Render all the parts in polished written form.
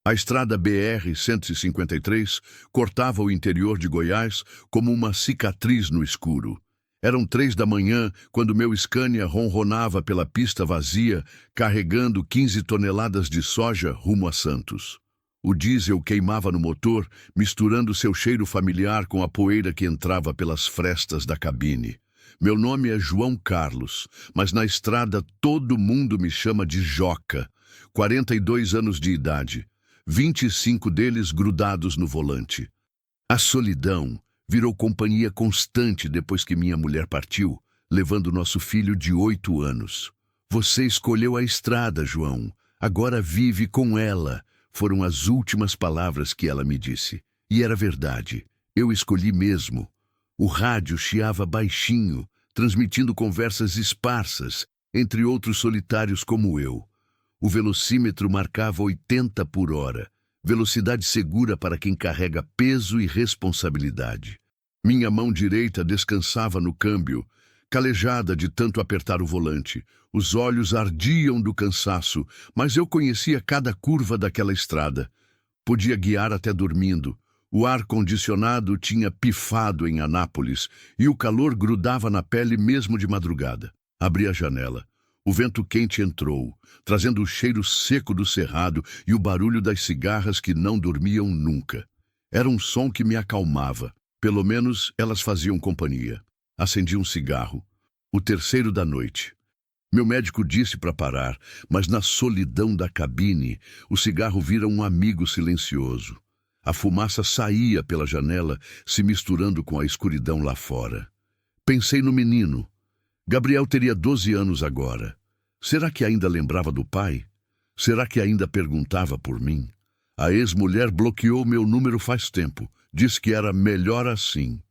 A estrada BR-153 cortava o interior de Goiás como uma cicatriz no escuro. Eram 3 da manhã quando meu Scania ronronava pela pista vazia, carregando 15 toneladas de soja rumo a Santos. O diesel queimava no motor, misturando seu cheiro familiar com a poeira que entrava pelas frestas da cabine. Meu nome é João Carlos, mas na estrada todo mundo me chama de Joca. 42 anos de idade, 25 deles grudados no volante. A solidão virou companhia constante depois que minha mulher partiu, levando nosso filho de 8 anos. Você escolheu a estrada, João. Agora vive com ela. Foram as últimas palavras que ela me disse. E era verdade. Eu escolhi mesmo. O rádio chiava baixinho, transmitindo conversas esparsas, entre outros solitários como eu. O velocímetro marcava 80 por hora. Velocidade segura para quem carrega peso e responsabilidade. Minha mão direita descansava no câmbio, calejada de tanto apertar o volante. Os olhos ardiam do cansaço, mas eu conhecia cada curva daquela estrada. Podia guiar até dormindo. O ar-condicionado tinha pifado em Anápolis e o calor grudava na pele mesmo de madrugada. Abri a janela. O vento quente entrou, trazendo o cheiro seco do cerrado e o barulho das cigarras que não dormiam nunca. Era um som que me acalmava. Pelo menos elas faziam companhia. Acendi um cigarro. O terceiro da noite. Meu médico disse para parar, mas na solidão da cabine, o cigarro vira um amigo silencioso. A fumaça saía pela janela, se misturando com a escuridão lá fora. Pensei no menino. Gabriel teria 12 anos agora. Será que ainda lembrava do pai? Será que ainda perguntava por mim? A ex-mulher bloqueou meu número faz tempo. Disse que era melhor assim.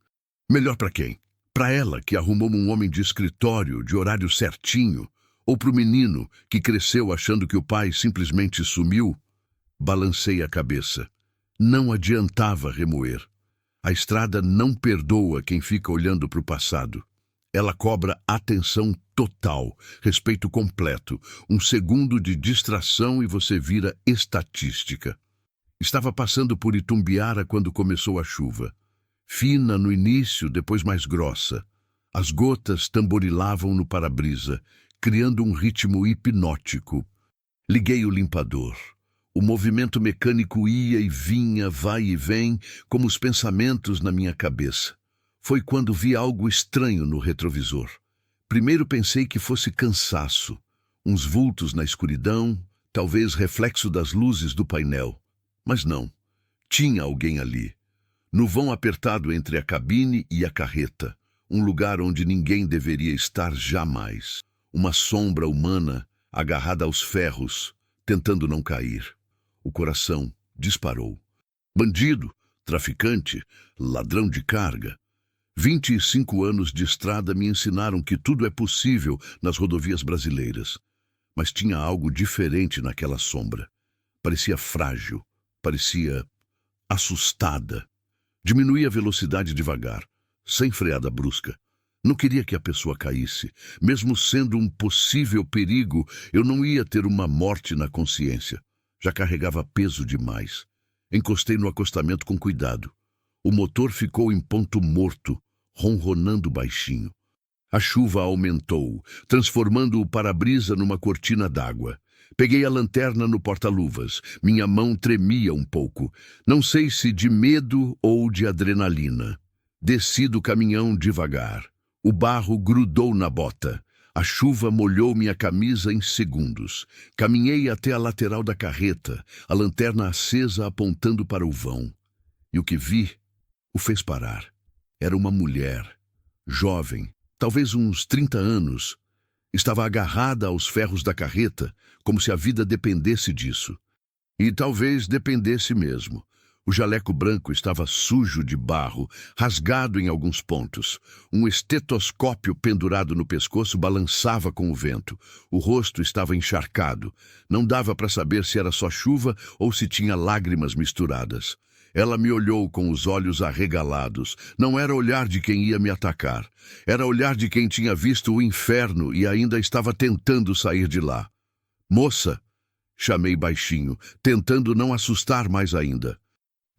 Melhor para quem? Para ela, que arrumou um homem de escritório, de horário certinho? Ou para o menino, que cresceu achando que o pai simplesmente sumiu? Balancei a cabeça. Não adiantava remoer. A estrada não perdoa quem fica olhando para o passado. Ela cobra atenção total, respeito completo. Um segundo de distração e você vira estatística. Estava passando por Itumbiara quando começou a chuva. Fina no início, depois mais grossa. As gotas tamborilavam no para-brisa, criando um ritmo hipnótico. Liguei o limpador. O movimento mecânico ia e vinha, vai e vem, como os pensamentos na minha cabeça. Foi quando vi algo estranho no retrovisor. Primeiro pensei que fosse cansaço. Uns vultos na escuridão, talvez reflexo das luzes do painel. Mas não. Tinha alguém ali. No vão apertado entre a cabine e a carreta. Um lugar onde ninguém deveria estar jamais. Uma sombra humana agarrada aos ferros, tentando não cair. O coração disparou. Bandido, traficante, ladrão de carga. 25 anos de estrada me ensinaram que tudo é possível nas rodovias brasileiras. Mas tinha algo diferente naquela sombra. Parecia frágil, parecia assustada. Diminuí a velocidade devagar, sem freada brusca. Não queria que a pessoa caísse. Mesmo sendo um possível perigo, eu não ia ter uma morte na consciência. Já carregava peso demais. Encostei no acostamento com cuidado. O motor ficou em ponto morto, ronronando baixinho. A chuva aumentou, transformando o para-brisa numa cortina d'água. Peguei a lanterna no porta-luvas. Minha mão tremia um pouco. Não sei se de medo ou de adrenalina. Desci do caminhão devagar. O barro grudou na bota. A chuva molhou minha camisa em segundos. Caminhei até a lateral da carreta, a lanterna acesa apontando para o vão. E o que vi o fez parar. Era uma mulher, jovem, talvez uns 30 anos. Estava agarrada aos ferros da carreta, como se a vida dependesse disso. E talvez dependesse mesmo. O jaleco branco estava sujo de barro, rasgado em alguns pontos. Um estetoscópio pendurado no pescoço balançava com o vento. O rosto estava encharcado. Não dava para saber se era só chuva ou se tinha lágrimas misturadas. Ela me olhou com os olhos arregalados. Não era olhar de quem ia me atacar. Era olhar de quem tinha visto o inferno e ainda estava tentando sair de lá. Moça, Chamei baixinho, tentando não assustar mais ainda.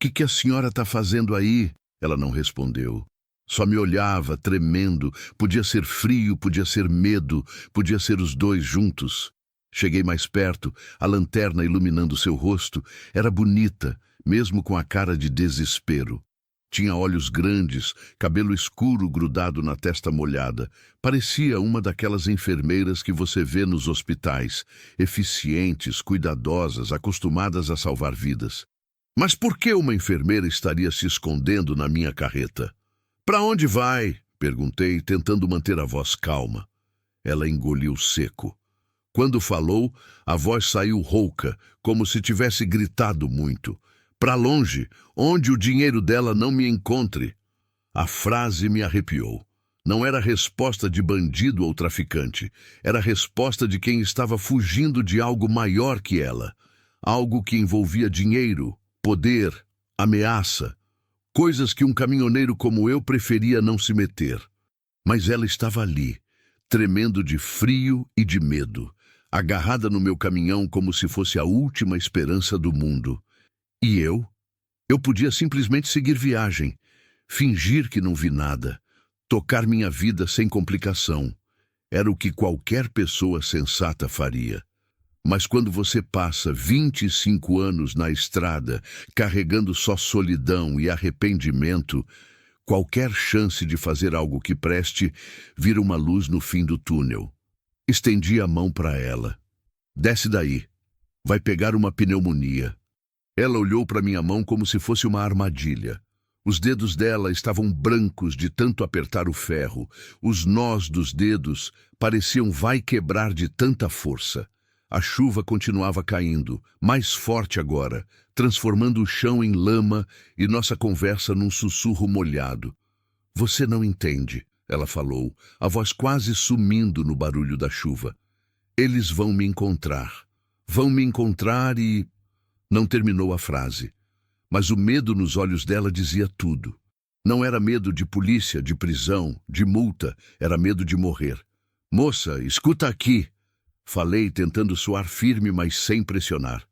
Que a senhora está fazendo aí? Ela não respondeu. Só me olhava, tremendo. Podia ser frio, podia ser medo, podia ser os dois juntos. Cheguei mais perto, a lanterna iluminando seu rosto. Era bonita, mesmo com a cara de desespero. Tinha olhos grandes, cabelo escuro grudado na testa molhada. Parecia uma daquelas enfermeiras que você vê nos hospitais, eficientes, cuidadosas, acostumadas a salvar vidas. Mas por que uma enfermeira estaria se escondendo na minha carreta? Para onde vai? Perguntei, tentando manter a voz calma. Ela engoliu seco. Quando falou, a voz saiu rouca, como se tivesse gritado muito. Para longe, onde o dinheiro dela não me encontre. A frase me arrepiou. Não era resposta de bandido ou traficante. Era resposta de quem estava fugindo de algo maior que ela. Algo que envolvia dinheiro, poder, ameaça. Coisas que um caminhoneiro como eu preferia não se meter. Mas ela estava ali, tremendo de frio e de medo, agarrada no meu caminhão como se fosse a última esperança do mundo. E eu? Eu podia simplesmente seguir viagem, fingir que não vi nada, tocar minha vida sem complicação. Era o que qualquer pessoa sensata faria. Mas quando você passa 25 anos na estrada, carregando só solidão e arrependimento, qualquer chance de fazer algo que preste vira uma luz no fim do túnel. Estendi a mão para ela. Desce daí. Vai pegar uma pneumonia. Ela olhou para minha mão como se fosse uma armadilha. Os dedos dela estavam brancos de tanto apertar o ferro. Os nós dos dedos pareciam vai quebrar de tanta força. A chuva continuava caindo, mais forte agora, transformando o chão em lama e nossa conversa num sussurro molhado. Você não entende, ela falou, a voz quase sumindo no barulho da chuva. Eles vão me encontrar. Vão me encontrar e... Não terminou a frase. Mas o medo nos olhos dela dizia tudo. Não era medo de polícia, de prisão, de multa, era medo de morrer. Moça, escuta aqui. Falei, tentando soar firme, mas sem pressionar.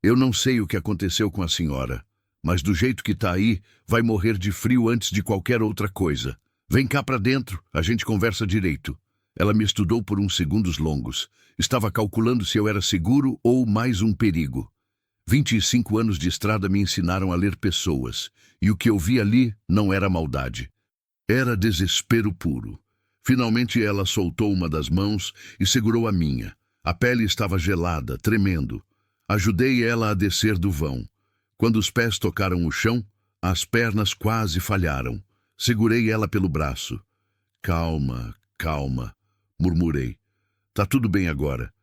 Eu não sei o que aconteceu com a senhora, mas do jeito que tá aí, vai morrer de frio antes de qualquer outra coisa. Vem cá pra dentro, a gente conversa direito. Ela me estudou por uns segundos longos. Estava calculando se eu era seguro ou mais um perigo. 25 anos de estrada me ensinaram a ler pessoas, e o que eu vi ali não era maldade. Era desespero puro. Finalmente ela soltou uma das mãos e segurou a minha. A pele estava gelada, tremendo. Ajudei ela a descer do vão. Quando os pés tocaram o chão, as pernas quase falharam. Segurei ela pelo braço. Calma, calma, murmurei. Tá tudo bem agora.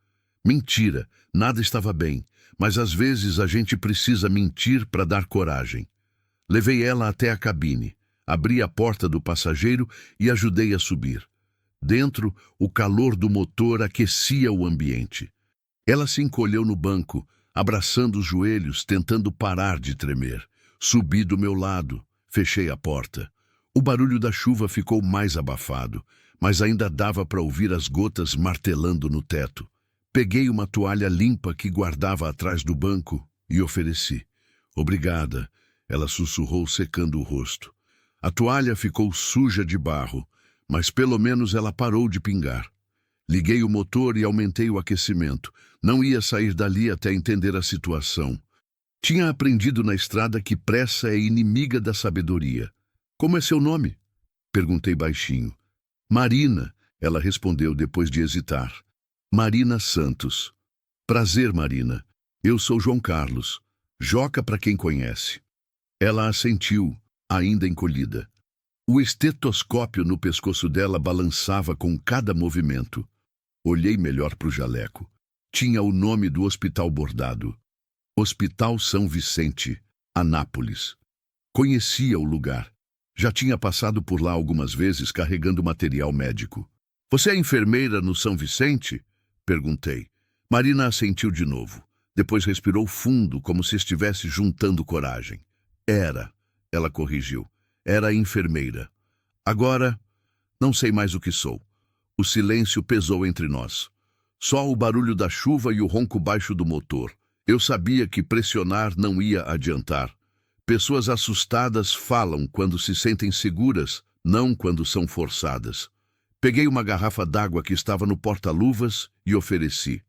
Mentira, nada estava bem, mas às vezes a gente precisa mentir para dar coragem. Levei ela até a cabine, abri a porta do passageiro e ajudei a subir. Dentro, o calor do motor aquecia o ambiente. Ela se encolheu no banco, abraçando os joelhos, tentando parar de tremer. Subi do meu lado, fechei a porta. O barulho da chuva ficou mais abafado, mas ainda dava para ouvir as gotas martelando no teto. Peguei uma toalha limpa que guardava atrás do banco e ofereci. Obrigada, ela sussurrou secando o rosto. A toalha ficou suja de barro, mas pelo menos ela parou de pingar. Liguei o motor e aumentei o aquecimento. Não ia sair dali até entender a situação. Tinha aprendido na estrada que pressa é inimiga da sabedoria. Como é seu nome? Perguntei baixinho. Marina, ela respondeu depois de hesitar. Marina Santos. Prazer, Marina. Eu sou João Carlos. Joca para quem conhece. Ela assentiu, ainda encolhida. O estetoscópio no pescoço dela balançava com cada movimento. Olhei melhor para o jaleco. Tinha o nome do hospital bordado. Hospital São Vicente, Anápolis. Conhecia o lugar. Já tinha passado por lá algumas vezes carregando material médico. Você é enfermeira no São Vicente? Perguntei. Marina assentiu de novo. Depois respirou fundo, como se estivesse juntando coragem. Era, ela corrigiu. Era enfermeira. Agora, não sei mais o que sou. O silêncio pesou entre nós. Só o barulho da chuva e o ronco baixo do motor. Eu sabia que pressionar não ia adiantar. Pessoas assustadas falam quando se sentem seguras, não quando são forçadas. Peguei uma garrafa d'água que estava no porta-luvas e ofereci.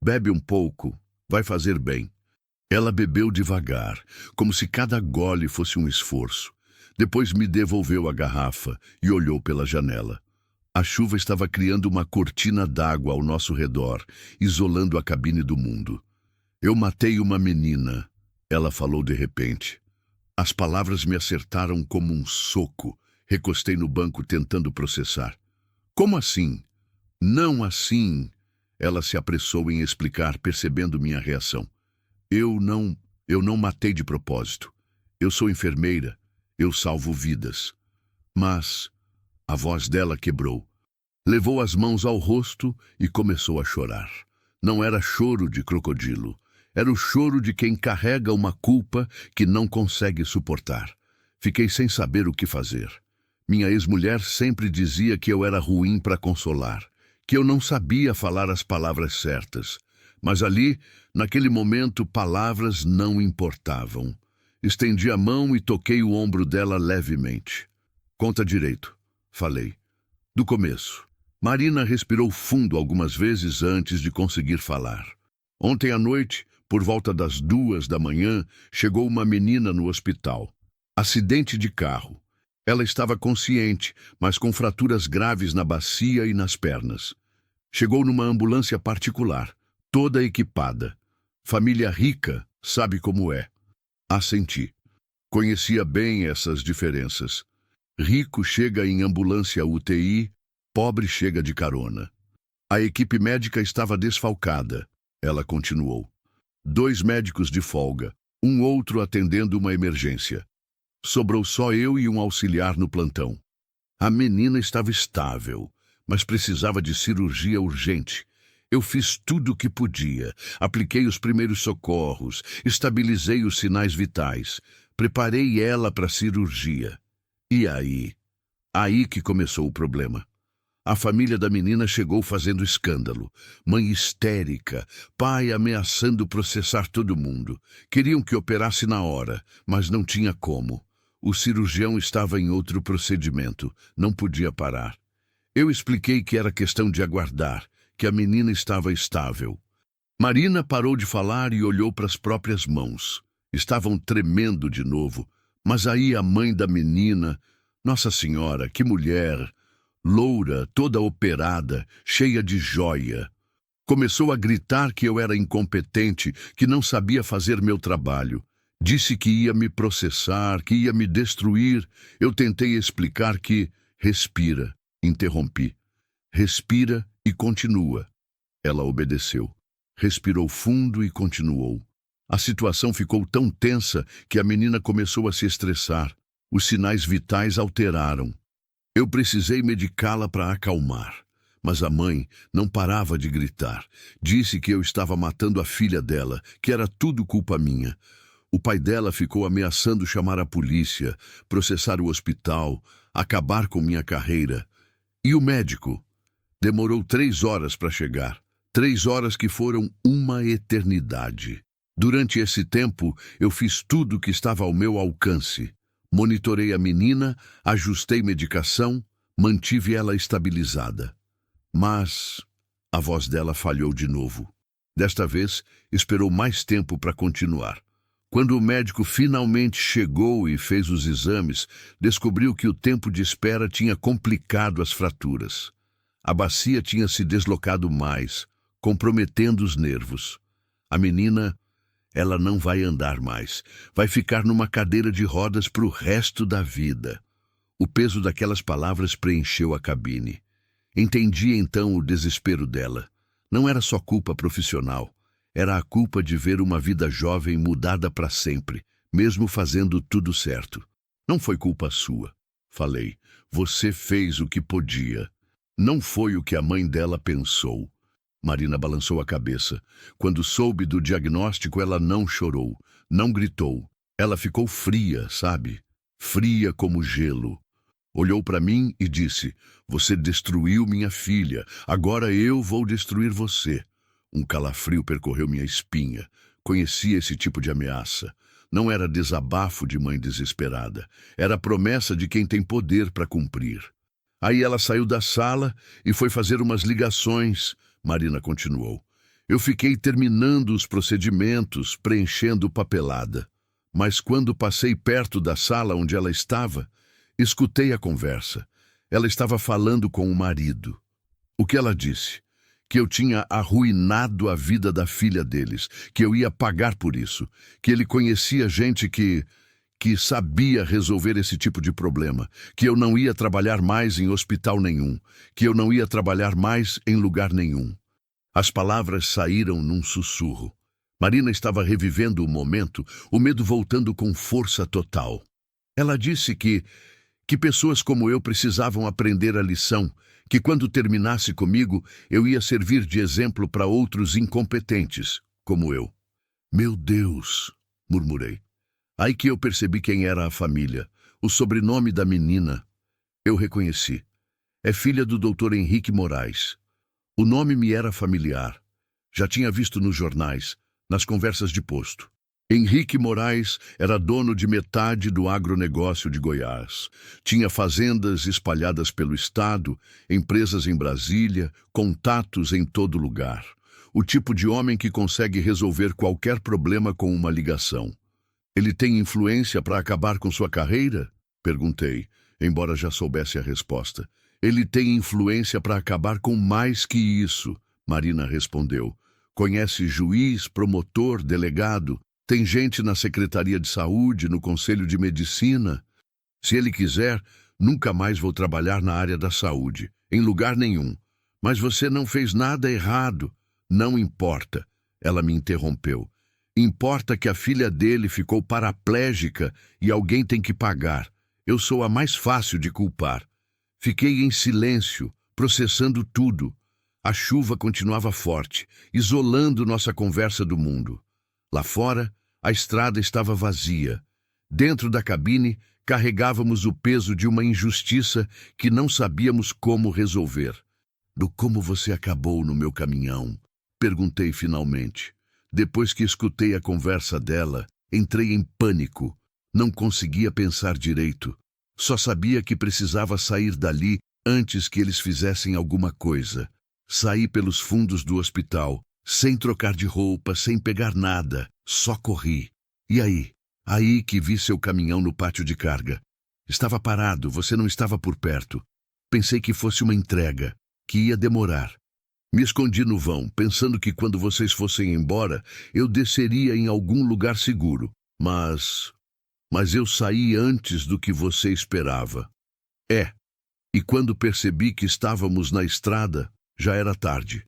Bebe um pouco, vai fazer bem. Ela bebeu devagar, como se cada gole fosse um esforço. Depois me devolveu a garrafa e olhou pela janela. A chuva estava criando uma cortina d'água ao nosso redor, isolando a cabine do mundo. Eu matei uma menina, ela falou de repente. As palavras me acertaram como um soco. Recostei no banco tentando processar. Como assim? Não assim. Ela se apressou em explicar, percebendo minha reação. Eu não matei de propósito. Eu sou enfermeira. Eu salvo vidas. Mas a voz dela quebrou. Levou as mãos ao rosto e começou a chorar. Não era choro de crocodilo. Era o choro de quem carrega uma culpa que não consegue suportar. Fiquei sem saber o que fazer. Minha ex-mulher sempre dizia que eu era ruim para consolar, que eu não sabia falar as palavras certas. Mas ali, naquele momento, palavras não importavam. Estendi a mão e toquei o ombro dela levemente. Conta direito, falei. Do começo. Marina respirou fundo algumas vezes antes de conseguir falar. Ontem à noite, por volta das 2 da manhã, chegou uma menina no hospital. Acidente de carro. Ela estava consciente, mas com fraturas graves na bacia e nas pernas. Chegou numa ambulância particular, toda equipada. Família rica, sabe como é. Assenti. Conhecia bem essas diferenças. Rico chega em ambulância UTI, pobre chega de carona. A equipe médica estava desfalcada. Ela continuou. 2 médicos de folga, um outro atendendo uma emergência. Sobrou só eu e um auxiliar no plantão. A menina estava estável, mas precisava de cirurgia urgente. Eu fiz tudo o que podia. Apliquei os primeiros socorros, estabilizei os sinais vitais, preparei ela para a cirurgia. E aí? Aí que começou o problema. A família da menina chegou fazendo escândalo. Mãe histérica, pai ameaçando processar todo mundo. Queriam que operasse na hora, mas não tinha como. O cirurgião estava em outro procedimento, não podia parar. Eu expliquei que era questão de aguardar, que a menina estava estável. Marina parou de falar e olhou para as próprias mãos. Estavam tremendo de novo, mas aí a mãe da menina, Nossa Senhora, que mulher, loura, toda operada, cheia de joia. Começou a gritar que eu era incompetente, que não sabia fazer meu trabalho. Disse que ia me processar, que ia me destruir. Eu tentei explicar que... Respira, interrompi. Respira e continua. Ela obedeceu. Respirou fundo e continuou. A situação ficou tão tensa que a menina começou a se estressar. Os sinais vitais alteraram. Eu precisei medicá-la para acalmar. Mas a mãe não parava de gritar. Disse que eu estava matando a filha dela, que era tudo culpa minha. O pai dela ficou ameaçando chamar a polícia, processar o hospital, acabar com minha carreira. E o médico? Demorou 3 horas para chegar. 3 horas que foram uma eternidade. Durante esse tempo, eu fiz tudo o que estava ao meu alcance. Monitorei a menina, ajustei medicação, mantive ela estabilizada. Mas a voz dela falhou de novo. Desta vez, esperou mais tempo para continuar. Quando o médico finalmente chegou e fez os exames, descobriu que o tempo de espera tinha complicado as fraturas. A bacia tinha se deslocado mais, comprometendo os nervos. A menina, ela não vai andar mais. Vai ficar numa cadeira de rodas para o resto da vida. O peso daquelas palavras preencheu a cabine. Entendi então o desespero dela. Não era só culpa profissional. Era a culpa de ver uma vida jovem mudada para sempre, mesmo fazendo tudo certo. Não foi culpa sua, falei. Você fez o que podia. Não foi o que a mãe dela pensou. Marina balançou a cabeça. Quando soube do diagnóstico, ela não chorou, não gritou. Ela ficou fria, sabe? Fria como gelo. Olhou para mim e disse: "Você destruiu minha filha, agora eu vou destruir você." Um calafrio percorreu minha espinha. Conhecia esse tipo de ameaça. Não era desabafo de mãe desesperada. Era a promessa de quem tem poder para cumprir. Aí ela saiu da sala e foi fazer umas ligações. Marina continuou. Eu fiquei terminando os procedimentos, preenchendo papelada. Mas quando passei perto da sala onde ela estava, escutei a conversa. Ela estava falando com o marido. O que ela disse? Que eu tinha arruinado a vida da filha deles, que eu ia pagar por isso, que ele conhecia gente que sabia resolver esse tipo de problema, que eu não ia trabalhar mais em hospital nenhum, que eu não ia trabalhar mais em lugar nenhum. As palavras saíram num sussurro. Marina estava revivendo o momento, o medo voltando com força total. Ela disse que pessoas como eu precisavam aprender a lição, que quando terminasse comigo, eu ia servir de exemplo para outros incompetentes, como eu. Meu Deus, murmurei. Aí que eu percebi quem era a família, o sobrenome da menina. Eu reconheci. É filha do Dr. Henrique Moraes. O nome me era familiar. Já tinha visto nos jornais, nas conversas de posto. Henrique Moraes era dono de metade do agronegócio de Goiás. Tinha fazendas espalhadas pelo estado, empresas em Brasília, contatos em todo lugar. O tipo de homem que consegue resolver qualquer problema com uma ligação. Ele tem influência para acabar com sua carreira? Perguntei, embora já soubesse a resposta. Ele tem influência para acabar com mais que isso, Marina respondeu. Conhece juiz, promotor, delegado. Tem gente na Secretaria de Saúde, no Conselho de Medicina. Se ele quiser, nunca mais vou trabalhar na área da saúde, em lugar nenhum. Mas você não fez nada errado. Não importa, ela me interrompeu. Importa que a filha dele ficou paraplégica e alguém tem que pagar. Eu sou a mais fácil de culpar. Fiquei em silêncio, processando tudo. A chuva continuava forte, isolando nossa conversa do mundo. Lá fora, a estrada estava vazia. Dentro da cabine, carregávamos o peso de uma injustiça que não sabíamos como resolver. "Do como você acabou no meu caminhão?" perguntei finalmente. Depois que escutei a conversa dela, entrei em pânico. Não conseguia pensar direito. Só sabia que precisava sair dali antes que eles fizessem alguma coisa. Saí pelos fundos do hospital, sem trocar de roupa, sem pegar nada, só corri. E aí? Aí que vi seu caminhão no pátio de carga. Estava parado, você não estava por perto. Pensei que fosse uma entrega, que ia demorar. Me escondi no vão, pensando que quando vocês fossem embora, eu desceria em algum lugar seguro. Mas eu saí antes do que você esperava. E quando percebi que estávamos na estrada, já era tarde.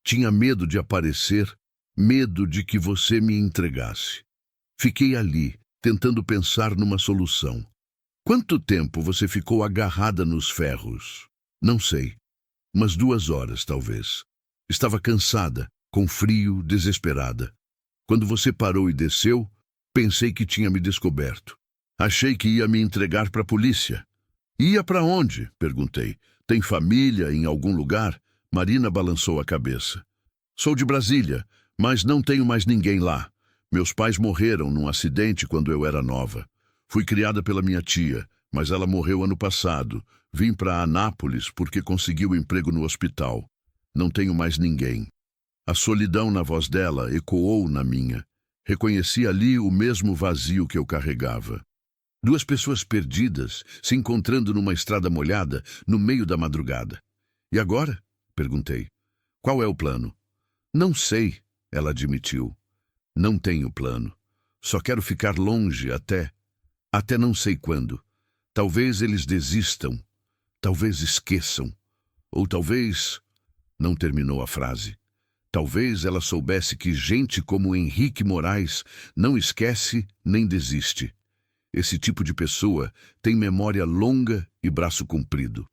Tinha medo de aparecer, medo de que você me entregasse. Fiquei ali, tentando pensar numa solução. Quanto tempo você ficou agarrada nos ferros? Não sei. Umas 2 horas, talvez. Estava cansada, com frio, desesperada. Quando você parou e desceu, pensei que tinha me descoberto. Achei que ia me entregar para a polícia. Ia para onde? Perguntei. Tem família em algum lugar? Marina balançou a cabeça. Sou de Brasília, mas não tenho mais ninguém lá. Meus pais morreram num acidente quando eu era nova. Fui criada pela minha tia, mas ela morreu ano passado. Vim para Anápolis porque consegui o emprego no hospital. Não tenho mais ninguém. A solidão na voz dela ecoou na minha. Reconheci ali o mesmo vazio que eu carregava. 2 pessoas perdidas, se encontrando numa estrada molhada, no meio da madrugada. E agora? Perguntei. Qual é o plano? Não sei, ela admitiu. Não tenho plano. Só quero ficar longe até não sei quando. Talvez eles desistam. Talvez esqueçam. Ou talvez... Não terminou a frase. Talvez ela soubesse que gente como Henrique Moraes não esquece nem desiste. Esse tipo de pessoa tem memória longa e braço comprido.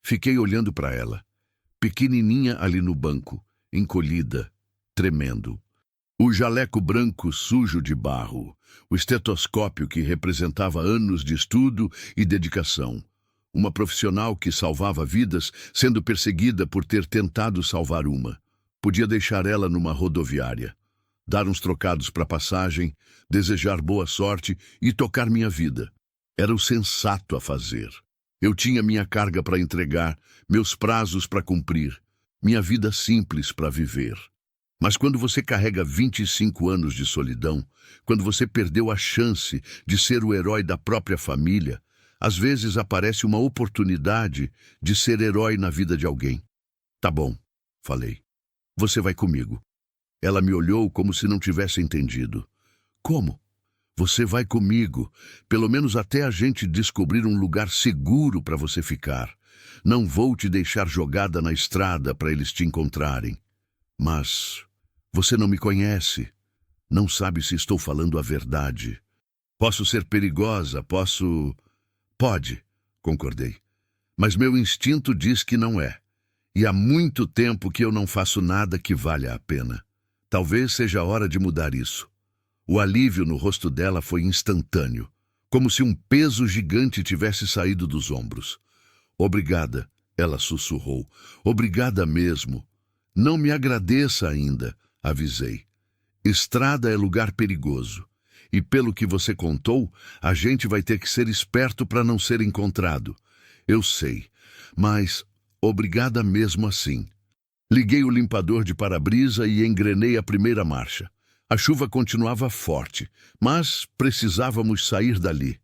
Fiquei olhando para ela, pequenininha ali no banco, encolhida, tremendo. O jaleco branco sujo de barro, o estetoscópio que representava anos de estudo e dedicação, Uma profissional que salvava vidas, sendo perseguida por ter tentado salvar uma. Podia deixar ela numa rodoviária, dar uns trocados para passagem, desejar boa sorte e tocar minha vida. Era o sensato a fazer. Eu tinha minha carga para entregar, meus prazos para cumprir, minha vida simples para viver. Mas quando você carrega 25 anos de solidão, quando você perdeu a chance de ser o herói da própria família, às vezes aparece uma oportunidade de ser herói na vida de alguém. Tá bom, falei. Você vai comigo. Ela me olhou como se não tivesse entendido. Como? Você vai comigo, pelo menos até a gente descobrir um lugar seguro para você ficar. Não vou te deixar jogada na estrada para eles te encontrarem. Mas você não me conhece. Não sabe se estou falando a verdade. Posso ser perigosa, posso... Pode, concordei. Mas meu instinto diz que não é. E há muito tempo que eu não faço nada que valha a pena. Talvez seja a hora de mudar isso. O alívio no rosto dela foi instantâneo, como se um peso gigante tivesse saído dos ombros. Obrigada, ela sussurrou. Obrigada mesmo. Não me agradeça ainda, avisei. Estrada é lugar perigoso. E pelo que você contou, a gente vai ter que ser esperto para não ser encontrado. Eu sei, mas obrigada mesmo assim. Liguei o limpador de para-brisa e engrenei a primeira marcha. A chuva continuava forte, mas precisávamos sair dali.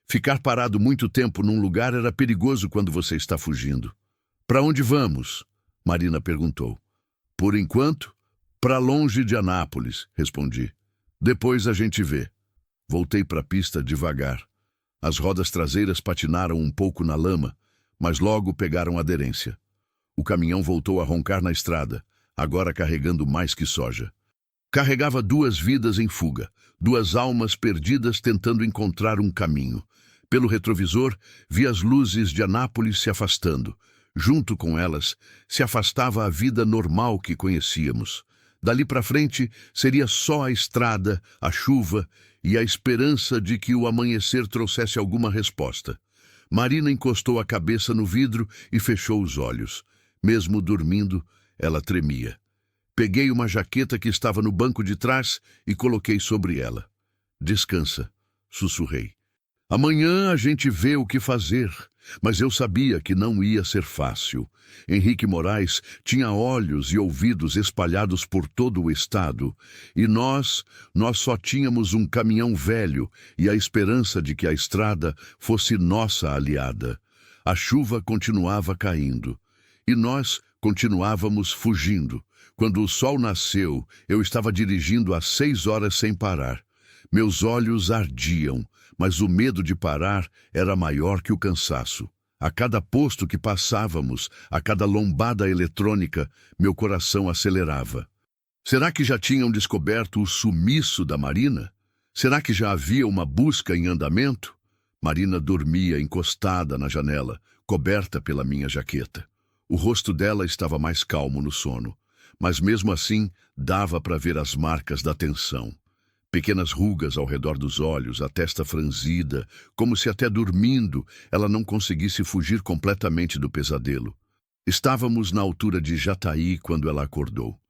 Ficar parado muito tempo num lugar era perigoso quando você está fugindo. Para onde vamos? Marina perguntou. Por enquanto, para longe de Anápolis, respondi. Depois a gente vê. Voltei para a pista devagar. As rodas traseiras patinaram um pouco na lama, mas logo pegaram aderência. O caminhão voltou a roncar na estrada, agora carregando mais que soja. Carregava 2 vidas em fuga, 2 almas perdidas tentando encontrar um caminho. Pelo retrovisor, vi as luzes de Anápolis se afastando. Junto com elas, se afastava a vida normal que conhecíamos. Dali para frente, seria só a estrada, a chuva e a esperança de que o amanhecer trouxesse alguma resposta. Marina encostou a cabeça no vidro e fechou os olhos. Mesmo dormindo, ela tremia. Peguei uma jaqueta que estava no banco de trás e coloquei sobre ela. Descansa, sussurrei. Amanhã a gente vê o que fazer, mas eu sabia que não ia ser fácil. Henrique Moraes tinha olhos e ouvidos espalhados por todo o estado, e nós só tínhamos um caminhão velho e a esperança de que a estrada fosse nossa aliada. A chuva continuava caindo, e nós continuávamos fugindo. Quando o sol nasceu, eu estava dirigindo às 6 horas sem parar. Meus olhos ardiam, mas o medo de parar era maior que o cansaço. A cada posto que passávamos, a cada lombada eletrônica, meu coração acelerava. Será que já tinham descoberto o sumiço da Marina? Será que já havia uma busca em andamento? Marina dormia encostada na janela, coberta pela minha jaqueta. O rosto dela estava mais calmo no sono. Mas mesmo assim, dava para ver as marcas da tensão. Pequenas rugas ao redor dos olhos, a testa franzida, como se até dormindo ela não conseguisse fugir completamente do pesadelo. Estávamos na altura de Jataí quando ela acordou.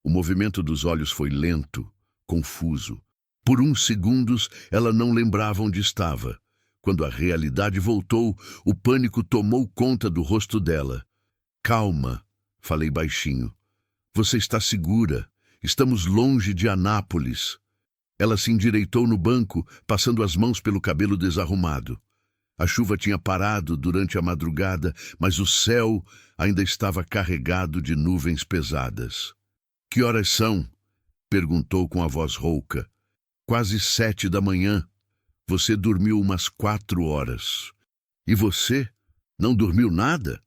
O movimento dos olhos foi lento, confuso. Por uns segundos, ela não lembrava onde estava. Quando a realidade voltou, o pânico tomou conta do rosto dela. Calma, falei baixinho. Você está segura. Estamos longe de Anápolis. Ela se endireitou no banco, passando as mãos pelo cabelo desarrumado. A chuva tinha parado durante a madrugada, mas o céu ainda estava carregado de nuvens pesadas. Que horas são? Perguntou com a voz rouca. Quase 7 da manhã. Você dormiu umas 4 horas. E você? Não dormiu nada?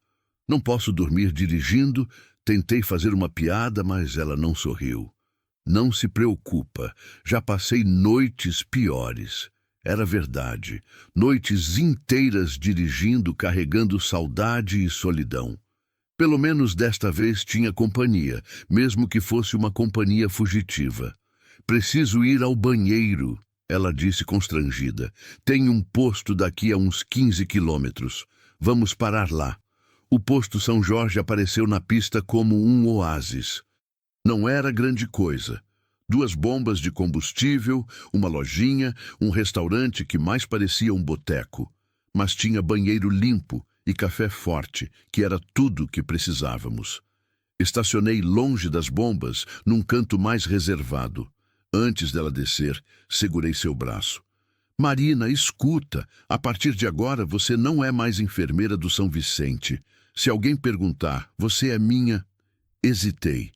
Não posso dormir dirigindo. Tentei fazer uma piada, mas ela não sorriu. Não se preocupa, já passei noites piores. Era verdade, noites inteiras dirigindo, carregando saudade e solidão. Pelo menos desta vez tinha companhia, mesmo que fosse uma companhia fugitiva. Preciso ir ao banheiro, ela disse constrangida. Tem um posto daqui a uns 15 quilômetros. Vamos parar lá. O posto São Jorge apareceu na pista como um oásis. Não era grande coisa. 2 bombas de combustível, uma lojinha, um restaurante que mais parecia um boteco. Mas tinha banheiro limpo e café forte, que era tudo que precisávamos. Estacionei longe das bombas, num canto mais reservado. Antes dela descer, segurei seu braço. Marina, escuta, a partir de agora você não é mais enfermeira do São Vicente. Se alguém perguntar, você é minha... Hesitei.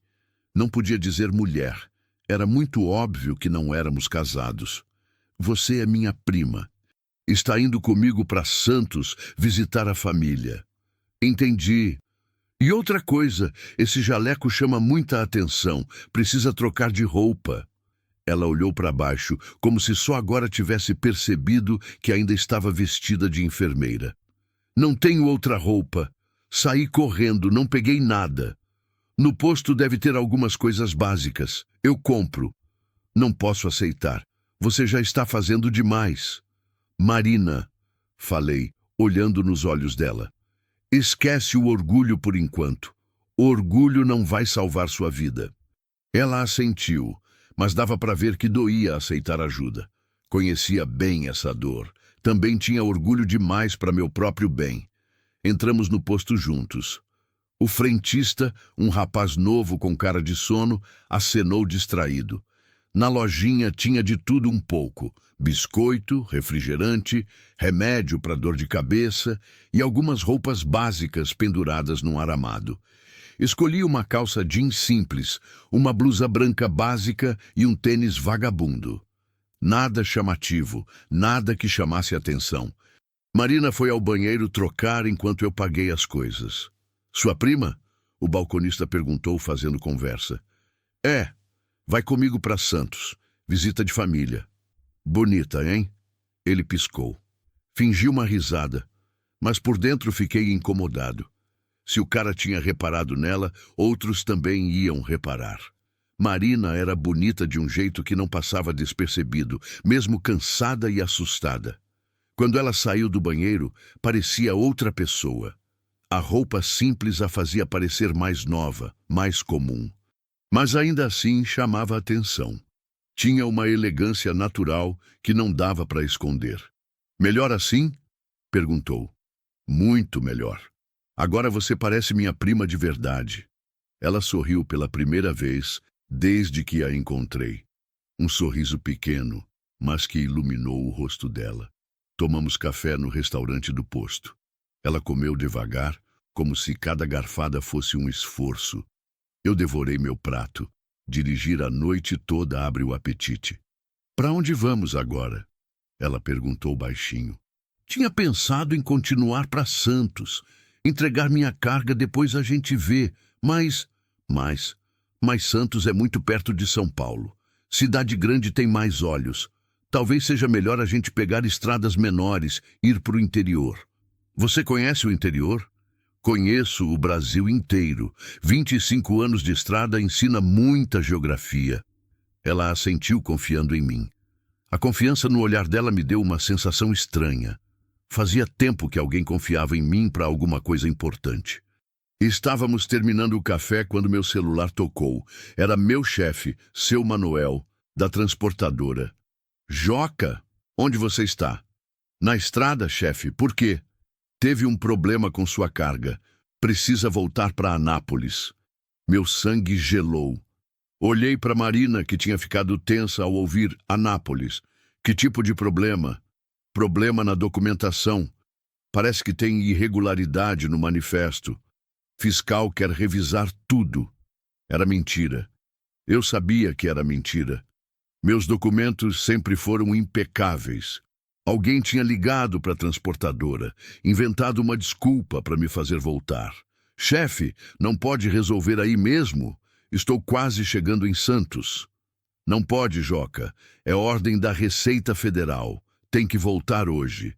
Não podia dizer mulher. Era muito óbvio que não éramos casados. Você é minha prima. Está indo comigo para Santos visitar a família. Entendi. E outra coisa, esse jaleco chama muita atenção. Precisa trocar de roupa. Ela olhou para baixo, como se só agora tivesse percebido que ainda estava vestida de enfermeira. Não tenho outra roupa. Saí correndo, não peguei nada. No posto deve ter algumas coisas básicas. Eu compro. Não posso aceitar. Você já está fazendo demais. Marina, falei, olhando nos olhos dela. Esquece o orgulho por enquanto. O orgulho não vai salvar sua vida. Ela assentiu, mas dava para ver que doía aceitar ajuda. Conhecia bem essa dor. Também tinha orgulho demais para meu próprio bem. Entramos no posto juntos. O frentista, um rapaz novo com cara de sono, acenou distraído. Na lojinha tinha de tudo um pouco. Biscoito, refrigerante, remédio para dor de cabeça e algumas roupas básicas penduradas num aramado. Escolhi uma calça jeans simples, uma blusa branca básica e um tênis vagabundo. Nada chamativo, nada que chamasse atenção. Marina foi ao banheiro trocar enquanto eu paguei as coisas. Sua prima? O balconista perguntou, fazendo conversa. É, vai comigo para Santos. Visita de família. Bonita, hein? Ele piscou. Fingi uma risada, mas por dentro fiquei incomodado. Se o cara tinha reparado nela, outros também iam reparar. Marina era bonita de um jeito que não passava despercebido, mesmo cansada e assustada. Quando ela saiu do banheiro, parecia outra pessoa. A roupa simples a fazia parecer mais nova, mais comum. Mas ainda assim chamava a atenção. Tinha uma elegância natural que não dava para esconder. Melhor assim? Perguntou. Muito melhor. Agora você parece minha prima de verdade. Ela sorriu pela primeira vez desde que a encontrei. Um sorriso pequeno, mas que iluminou o rosto dela. Tomamos café no restaurante do posto. Ela comeu devagar, como se cada garfada fosse um esforço. Eu devorei meu prato. Dirigir a noite toda abre o apetite. Para onde vamos agora? Ela perguntou baixinho. Tinha pensado em continuar para Santos. Entregar minha carga, depois a gente vê. Mas Santos é muito perto de São Paulo. Cidade grande tem mais olhos. Talvez seja melhor a gente pegar estradas menores, ir para o interior. Você conhece o interior? Conheço o Brasil inteiro. 25 anos de estrada ensina muita geografia. Ela assentiu confiando em mim. A confiança no olhar dela me deu uma sensação estranha. Fazia tempo que alguém confiava em mim para alguma coisa importante. Estávamos terminando o café quando meu celular tocou. Era meu chefe, seu Manuel, da transportadora. Joca, onde você está? Na estrada, chefe. Por quê? Teve um problema com sua carga. Precisa voltar para Anápolis. Meu sangue gelou. Olhei para Marina, que tinha ficado tensa ao ouvir Anápolis. Que tipo de problema? Problema na documentação. Parece que tem irregularidade no manifesto. Fiscal quer revisar tudo. Era mentira. Eu sabia que era mentira. Meus documentos sempre foram impecáveis. Alguém tinha ligado para a transportadora, inventado uma desculpa para me fazer voltar. Chefe, não pode resolver aí mesmo? Estou quase chegando em Santos. Não pode, Joca. É ordem da Receita Federal. Tem que voltar hoje.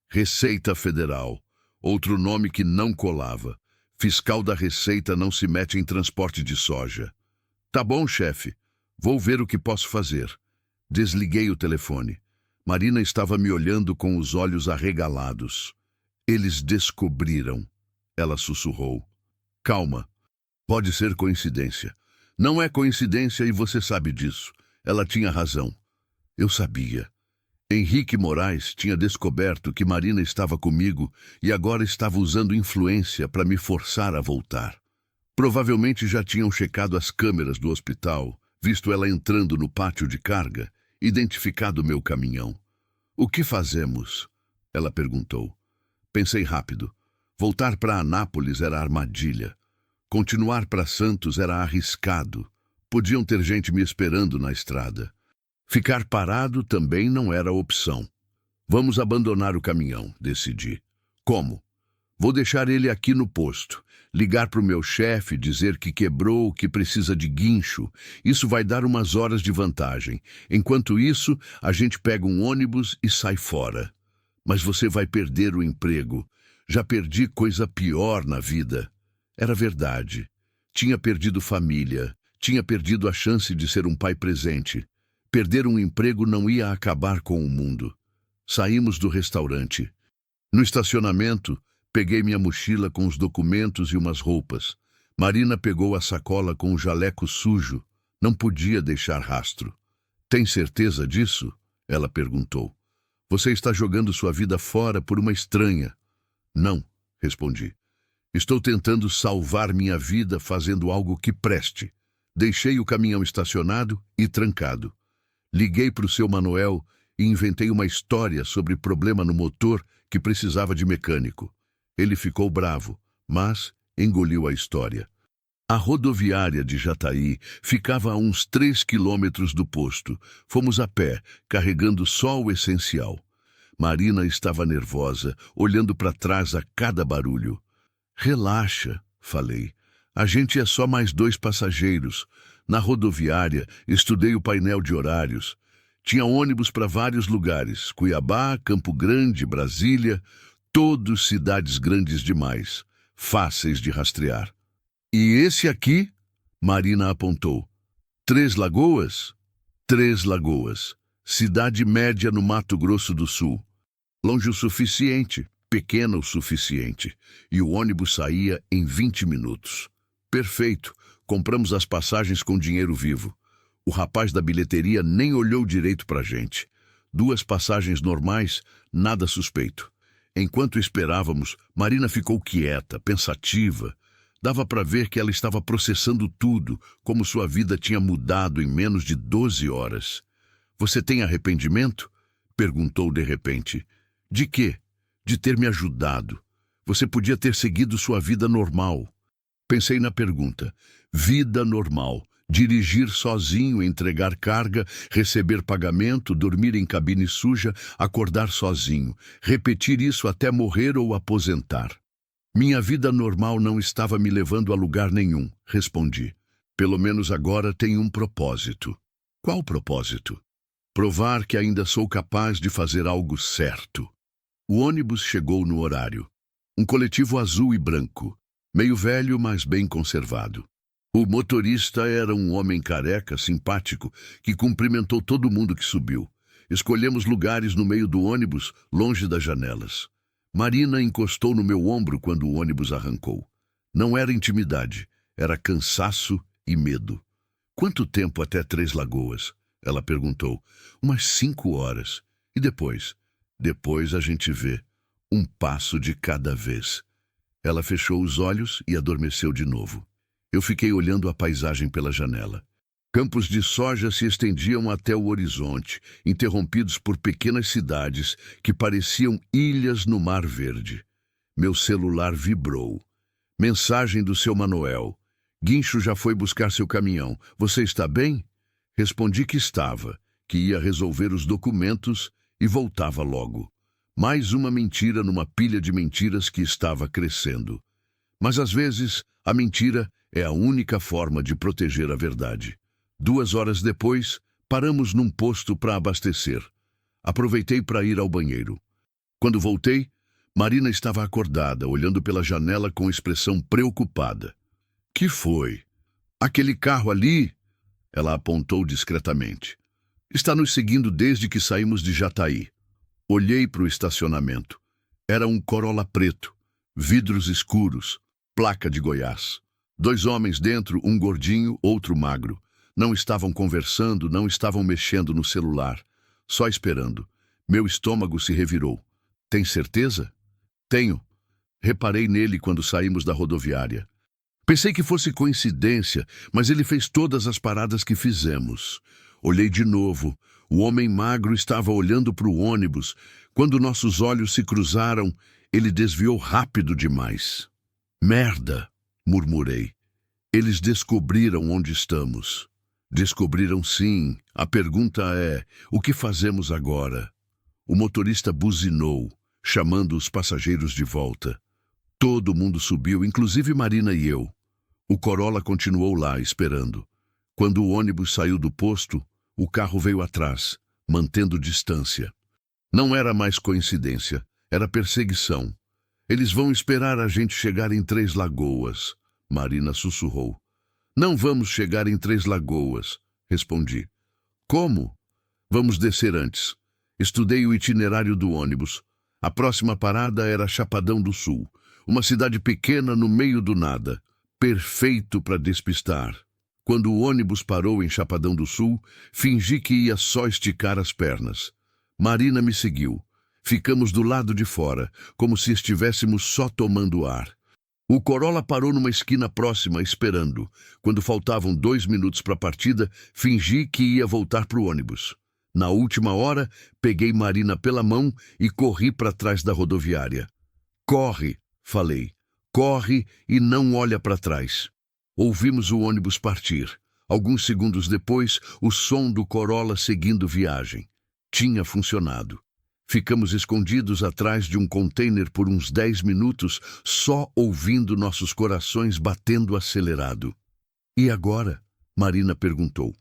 Receita Federal. Outro nome que não colava. Fiscal da Receita não se mete em transporte de soja. Tá bom, chefe. Vou ver o que posso fazer. Desliguei o telefone. Marina estava me olhando com os olhos arregalados. Eles descobriram. Ela sussurrou. Calma. Pode ser coincidência. Não é coincidência e você sabe disso. Ela tinha razão. Eu sabia. Henrique Moraes tinha descoberto que Marina estava comigo e agora estava usando influência para me forçar a voltar. Provavelmente já tinham checado as câmeras do hospital, visto ela entrando no pátio de carga, identificado meu caminhão. O que fazemos? Ela perguntou. Pensei rápido. Voltar para Anápolis era armadilha. Continuar para Santos era arriscado. Podiam ter gente me esperando na estrada. Ficar parado também não era opção. Vamos abandonar o caminhão, decidi. Como? Vou deixar ele aqui no posto. Ligar para o meu chefe, dizer que quebrou, que precisa de guincho. Isso vai dar umas horas de vantagem. Enquanto isso, a gente pega um ônibus e sai fora. Mas você vai perder o emprego. Já perdi coisa pior na vida. Era verdade. Tinha perdido família. Tinha perdido a chance de ser um pai presente. Perder um emprego não ia acabar com o mundo. Saímos do restaurante. No estacionamento, peguei minha mochila com os documentos e umas roupas. Marina pegou a sacola com o jaleco sujo. Não podia deixar rastro. Tem certeza disso? Ela perguntou. Você está jogando sua vida fora por uma estranha. Não, respondi. Estou tentando salvar minha vida fazendo algo que preste. Deixei o caminhão estacionado e trancado. Liguei para o seu Manuel e inventei uma história sobre problema no motor que precisava de mecânico. Ele ficou bravo, mas engoliu a história. A rodoviária de Jataí ficava a uns 3 quilômetros do posto. Fomos a pé, carregando só o essencial. Marina estava nervosa, olhando para trás a cada barulho. Relaxa, falei. A gente é só mais 2 passageiros. Na rodoviária, estudei o painel de horários. Tinha ônibus para vários lugares. Cuiabá, Campo Grande, Brasília. Todos cidades grandes demais. Fáceis de rastrear. E esse aqui? Marina apontou. 3 Lagoas? 3 Lagoas. Cidade média no Mato Grosso do Sul. Longe o suficiente, pequena o suficiente. E o ônibus saía em 20 minutos. Perfeito. Compramos as passagens com dinheiro vivo. O rapaz da bilheteria nem olhou direito pra gente. 2 passagens normais, nada suspeito. Enquanto esperávamos, Marina ficou quieta, pensativa. Dava para ver que ela estava processando tudo, como sua vida tinha mudado em menos de 12 horas. Você tem arrependimento? Perguntou de repente. De quê? De ter me ajudado. Você podia ter seguido sua vida normal. Pensei na pergunta. Vida normal. Dirigir sozinho, entregar carga, receber pagamento, dormir em cabine suja, acordar sozinho. Repetir isso até morrer ou aposentar. Minha vida normal não estava me levando a lugar nenhum, respondi. Pelo menos agora tem um propósito. Qual propósito? Provar que ainda sou capaz de fazer algo certo. O ônibus chegou no horário. Um coletivo azul e branco. Meio velho, mas bem conservado. O motorista era um homem careca, simpático, que cumprimentou todo mundo que subiu. Escolhemos lugares no meio do ônibus, longe das janelas. Marina encostou no meu ombro quando o ônibus arrancou. Não era intimidade, era cansaço e medo. Quanto tempo até 3 Lagoas? Ela perguntou. Umas 5 horas. E depois? Depois a gente vê. Um passo de cada vez. Ela fechou os olhos e adormeceu de novo. Eu fiquei olhando a paisagem pela janela. Campos de soja se estendiam até o horizonte, interrompidos por pequenas cidades que pareciam ilhas no Mar Verde. Meu celular vibrou. Mensagem do seu Manuel. Guincho já foi buscar seu caminhão. Você está bem? Respondi que estava, que ia resolver os documentos e voltava logo. Mais uma mentira numa pilha de mentiras que estava crescendo. Mas às vezes, a mentira é a única forma de proteger a verdade. 2 horas depois, paramos num posto para abastecer. Aproveitei para ir ao banheiro. Quando voltei, Marina estava acordada, olhando pela janela com expressão preocupada. Que foi? Aquele carro ali? Ela apontou discretamente. Está nos seguindo desde que saímos de Jataí. Olhei para o estacionamento. Era um Corolla preto, vidros escuros, placa de Goiás. 2 homens dentro, um gordinho, outro magro. Não estavam conversando, não estavam mexendo no celular. Só esperando. Meu estômago se revirou. Tem certeza? Tenho. Reparei nele quando saímos da rodoviária. Pensei que fosse coincidência, mas ele fez todas as paradas que fizemos. Olhei de novo. O homem magro estava olhando para o ônibus. Quando nossos olhos se cruzaram, ele desviou rápido demais. Merda, murmurei. Eles descobriram onde estamos. Descobriram sim. A pergunta é, o que fazemos agora? O motorista buzinou, chamando os passageiros de volta. Todo mundo subiu, inclusive Marina e eu. O Corolla continuou lá, esperando. Quando o ônibus saiu do posto, o carro veio atrás, mantendo distância. Não era mais coincidência, era perseguição. Eles vão esperar a gente chegar em Três Lagoas, Marina sussurrou. Não vamos chegar em Três Lagoas, respondi. Como? Vamos descer antes. Estudei o itinerário do ônibus. A próxima parada era Chapadão do Sul, uma cidade pequena no meio do nada, perfeito para despistar. Quando o ônibus parou em Chapadão do Sul, fingi que ia só esticar as pernas. Marina me seguiu. Ficamos do lado de fora, como se estivéssemos só tomando ar. O Corolla parou numa esquina próxima, esperando. Quando faltavam 2 minutos para a partida, fingi que ia voltar para o ônibus. Na última hora, peguei Marina pela mão e corri para trás da rodoviária. Corre, falei. Corre e não olha para trás. Ouvimos o ônibus partir. Alguns segundos depois, o som do Corolla seguindo viagem. Tinha funcionado. Ficamos escondidos atrás de um container por uns 10 minutos, só ouvindo nossos corações batendo acelerado. E agora? Marina perguntou.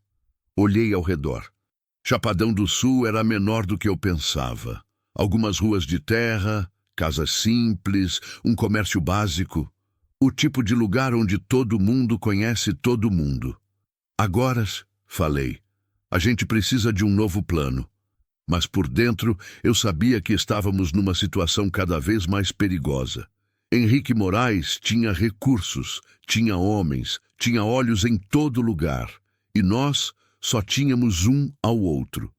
Olhei ao redor. Chapadão do Sul era menor do que eu pensava. Algumas ruas de terra, casas simples, um comércio básico. O tipo de lugar onde todo mundo conhece todo mundo. Agora, falei, a gente precisa de um novo plano. Mas por dentro eu sabia que estávamos numa situação cada vez mais perigosa. Henrique Moraes tinha recursos, tinha homens, tinha olhos em todo lugar. E nós só tínhamos um ao outro.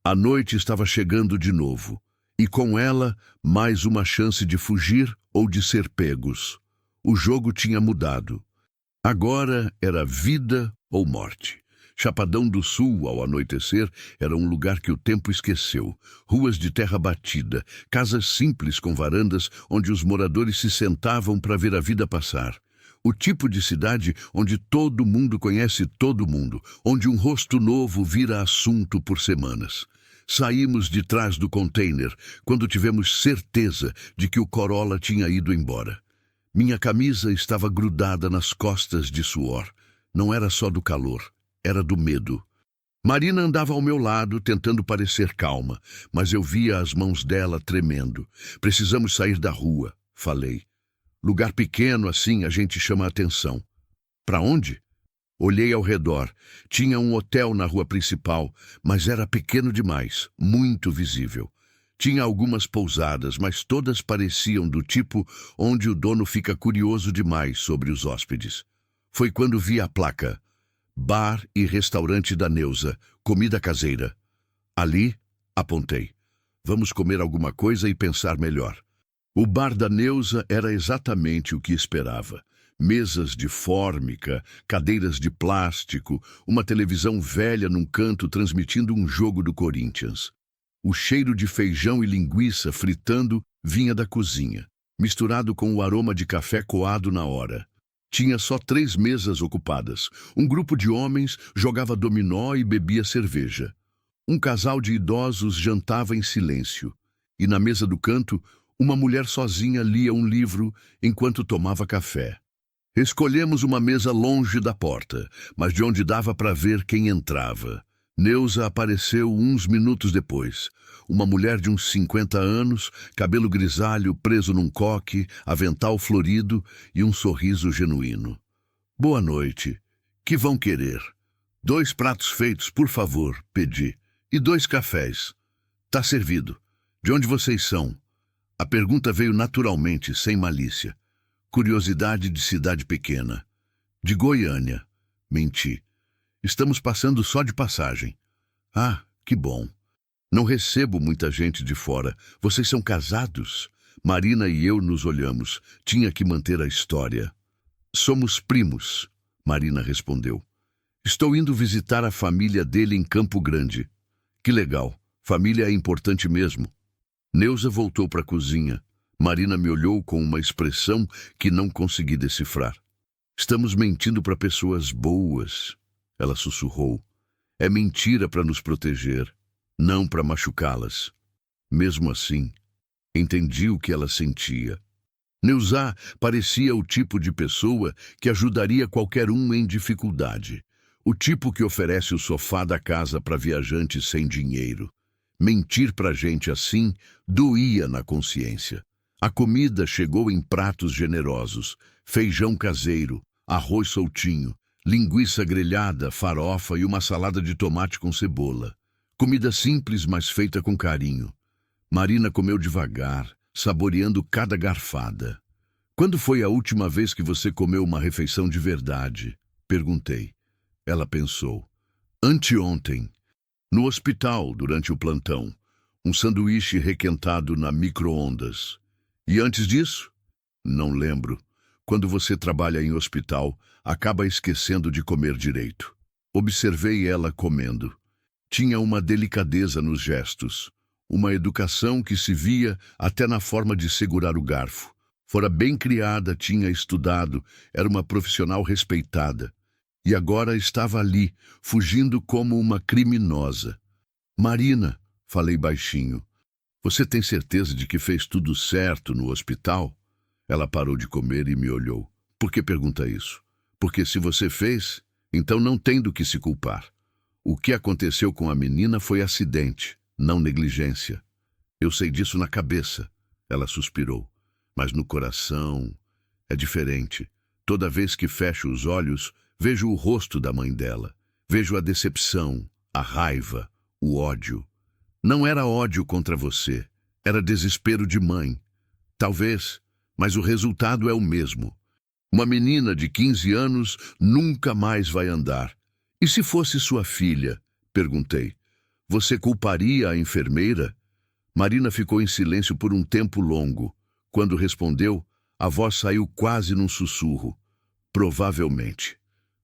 A noite estava chegando de novo. E com ela, mais uma chance de fugir ou de ser pegos. O jogo tinha mudado. Agora era vida ou morte. Chapadão do Sul, ao anoitecer, era um lugar que o tempo esqueceu. Ruas de terra batida, casas simples com varandas onde os moradores se sentavam para ver a vida passar. O tipo de cidade onde todo mundo conhece todo mundo, onde um rosto novo vira assunto por semanas. Saímos de trás do container quando tivemos certeza de que o Corolla tinha ido embora. Minha camisa estava grudada nas costas de suor. Não era só do calor, era do medo. Marina andava ao meu lado, tentando parecer calma, mas eu via as mãos dela tremendo. Precisamos sair da rua, falei. Lugar pequeno assim a gente chama a atenção. Para onde? Olhei ao redor. Tinha um hotel na rua principal, mas era pequeno demais, muito visível. Tinha algumas pousadas, mas todas pareciam do tipo onde o dono fica curioso demais sobre os hóspedes. Foi quando vi a placa. Bar e restaurante da Neuza, comida caseira. Ali, apontei. Vamos comer alguma coisa e pensar melhor. O bar da Neuza era exatamente o que esperava. Mesas de fórmica, cadeiras de plástico, uma televisão velha num canto transmitindo um jogo do Corinthians. O cheiro de feijão e linguiça fritando vinha da cozinha, misturado com o aroma de café coado na hora. Tinha só 3 mesas ocupadas. Um grupo de homens jogava dominó e bebia cerveja. Um casal de idosos jantava em silêncio. E na mesa do canto, uma mulher sozinha lia um livro enquanto tomava café. Escolhemos uma mesa longe da porta, mas de onde dava para ver quem entrava. Neuza apareceu uns minutos depois. Uma mulher de uns 50 anos, cabelo grisalho preso num coque, avental florido e um sorriso genuíno. Boa noite. Que vão querer? 2 pratos feitos, por favor, pedi. E 2 cafés. Tá servido. De onde vocês são? A pergunta veio naturalmente, sem malícia. Curiosidade de cidade pequena. De Goiânia. Menti. Estamos passando só de passagem. Ah, que bom. Não recebo muita gente de fora. Vocês são casados? Marina e eu nos olhamos. Tinha que manter a história. Somos primos, Marina respondeu. Estou indo visitar a família dele em Campo Grande. Que legal. Família é importante mesmo. Neuza voltou para a cozinha. Marina me olhou com uma expressão que não consegui decifrar. Estamos mentindo para pessoas boas, ela sussurrou. É mentira para nos proteger, não para machucá-las. Mesmo assim, entendi o que ela sentia. Neuza parecia o tipo de pessoa que ajudaria qualquer um em dificuldade. O tipo que oferece o sofá da casa para viajantes sem dinheiro. Mentir para gente assim doía na consciência. A comida chegou em pratos generosos. Feijão caseiro, arroz soltinho, linguiça grelhada, farofa e uma salada de tomate com cebola. Comida simples, mas feita com carinho. Marina comeu devagar, saboreando cada garfada. Quando foi a última vez que você comeu uma refeição de verdade? Perguntei. Ela pensou. Anteontem. No hospital, durante o plantão. Um sanduíche requentado na micro-ondas. E antes disso? Não lembro. Quando você trabalha em hospital, acaba esquecendo de comer direito. Observei ela comendo. Tinha uma delicadeza nos gestos. Uma educação que se via até na forma de segurar o garfo. Fora bem criada, tinha estudado, era uma profissional respeitada. E agora estava ali, fugindo como uma criminosa. Marina, falei baixinho, você tem certeza de que fez tudo certo no hospital? Ela parou de comer e me olhou. Por que pergunta isso? Porque se você fez, então não tem do que se culpar. O que aconteceu com a menina foi acidente, não negligência. Eu sei disso na cabeça, ela suspirou. Mas no coração é diferente. Toda vez que fecho os olhos, vejo o rosto da mãe dela. Vejo a decepção, a raiva, o ódio. Não era ódio contra você, era desespero de mãe. Talvez, mas o resultado é o mesmo. Uma menina de 15 anos nunca mais vai andar. E se fosse sua filha? Perguntei. Você culparia a enfermeira? Marina ficou em silêncio por um tempo longo. Quando respondeu, a voz saiu quase num sussurro. Provavelmente.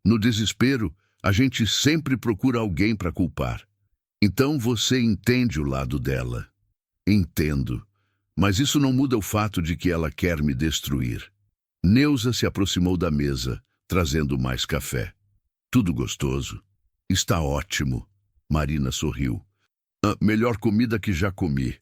No desespero, a gente sempre procura alguém para culpar. Então você entende o lado dela. Entendo. Mas isso não muda o fato de que ela quer me destruir. Neuza se aproximou da mesa, trazendo mais café. Tudo gostoso. Está ótimo. Marina sorriu. A melhor comida que já comi.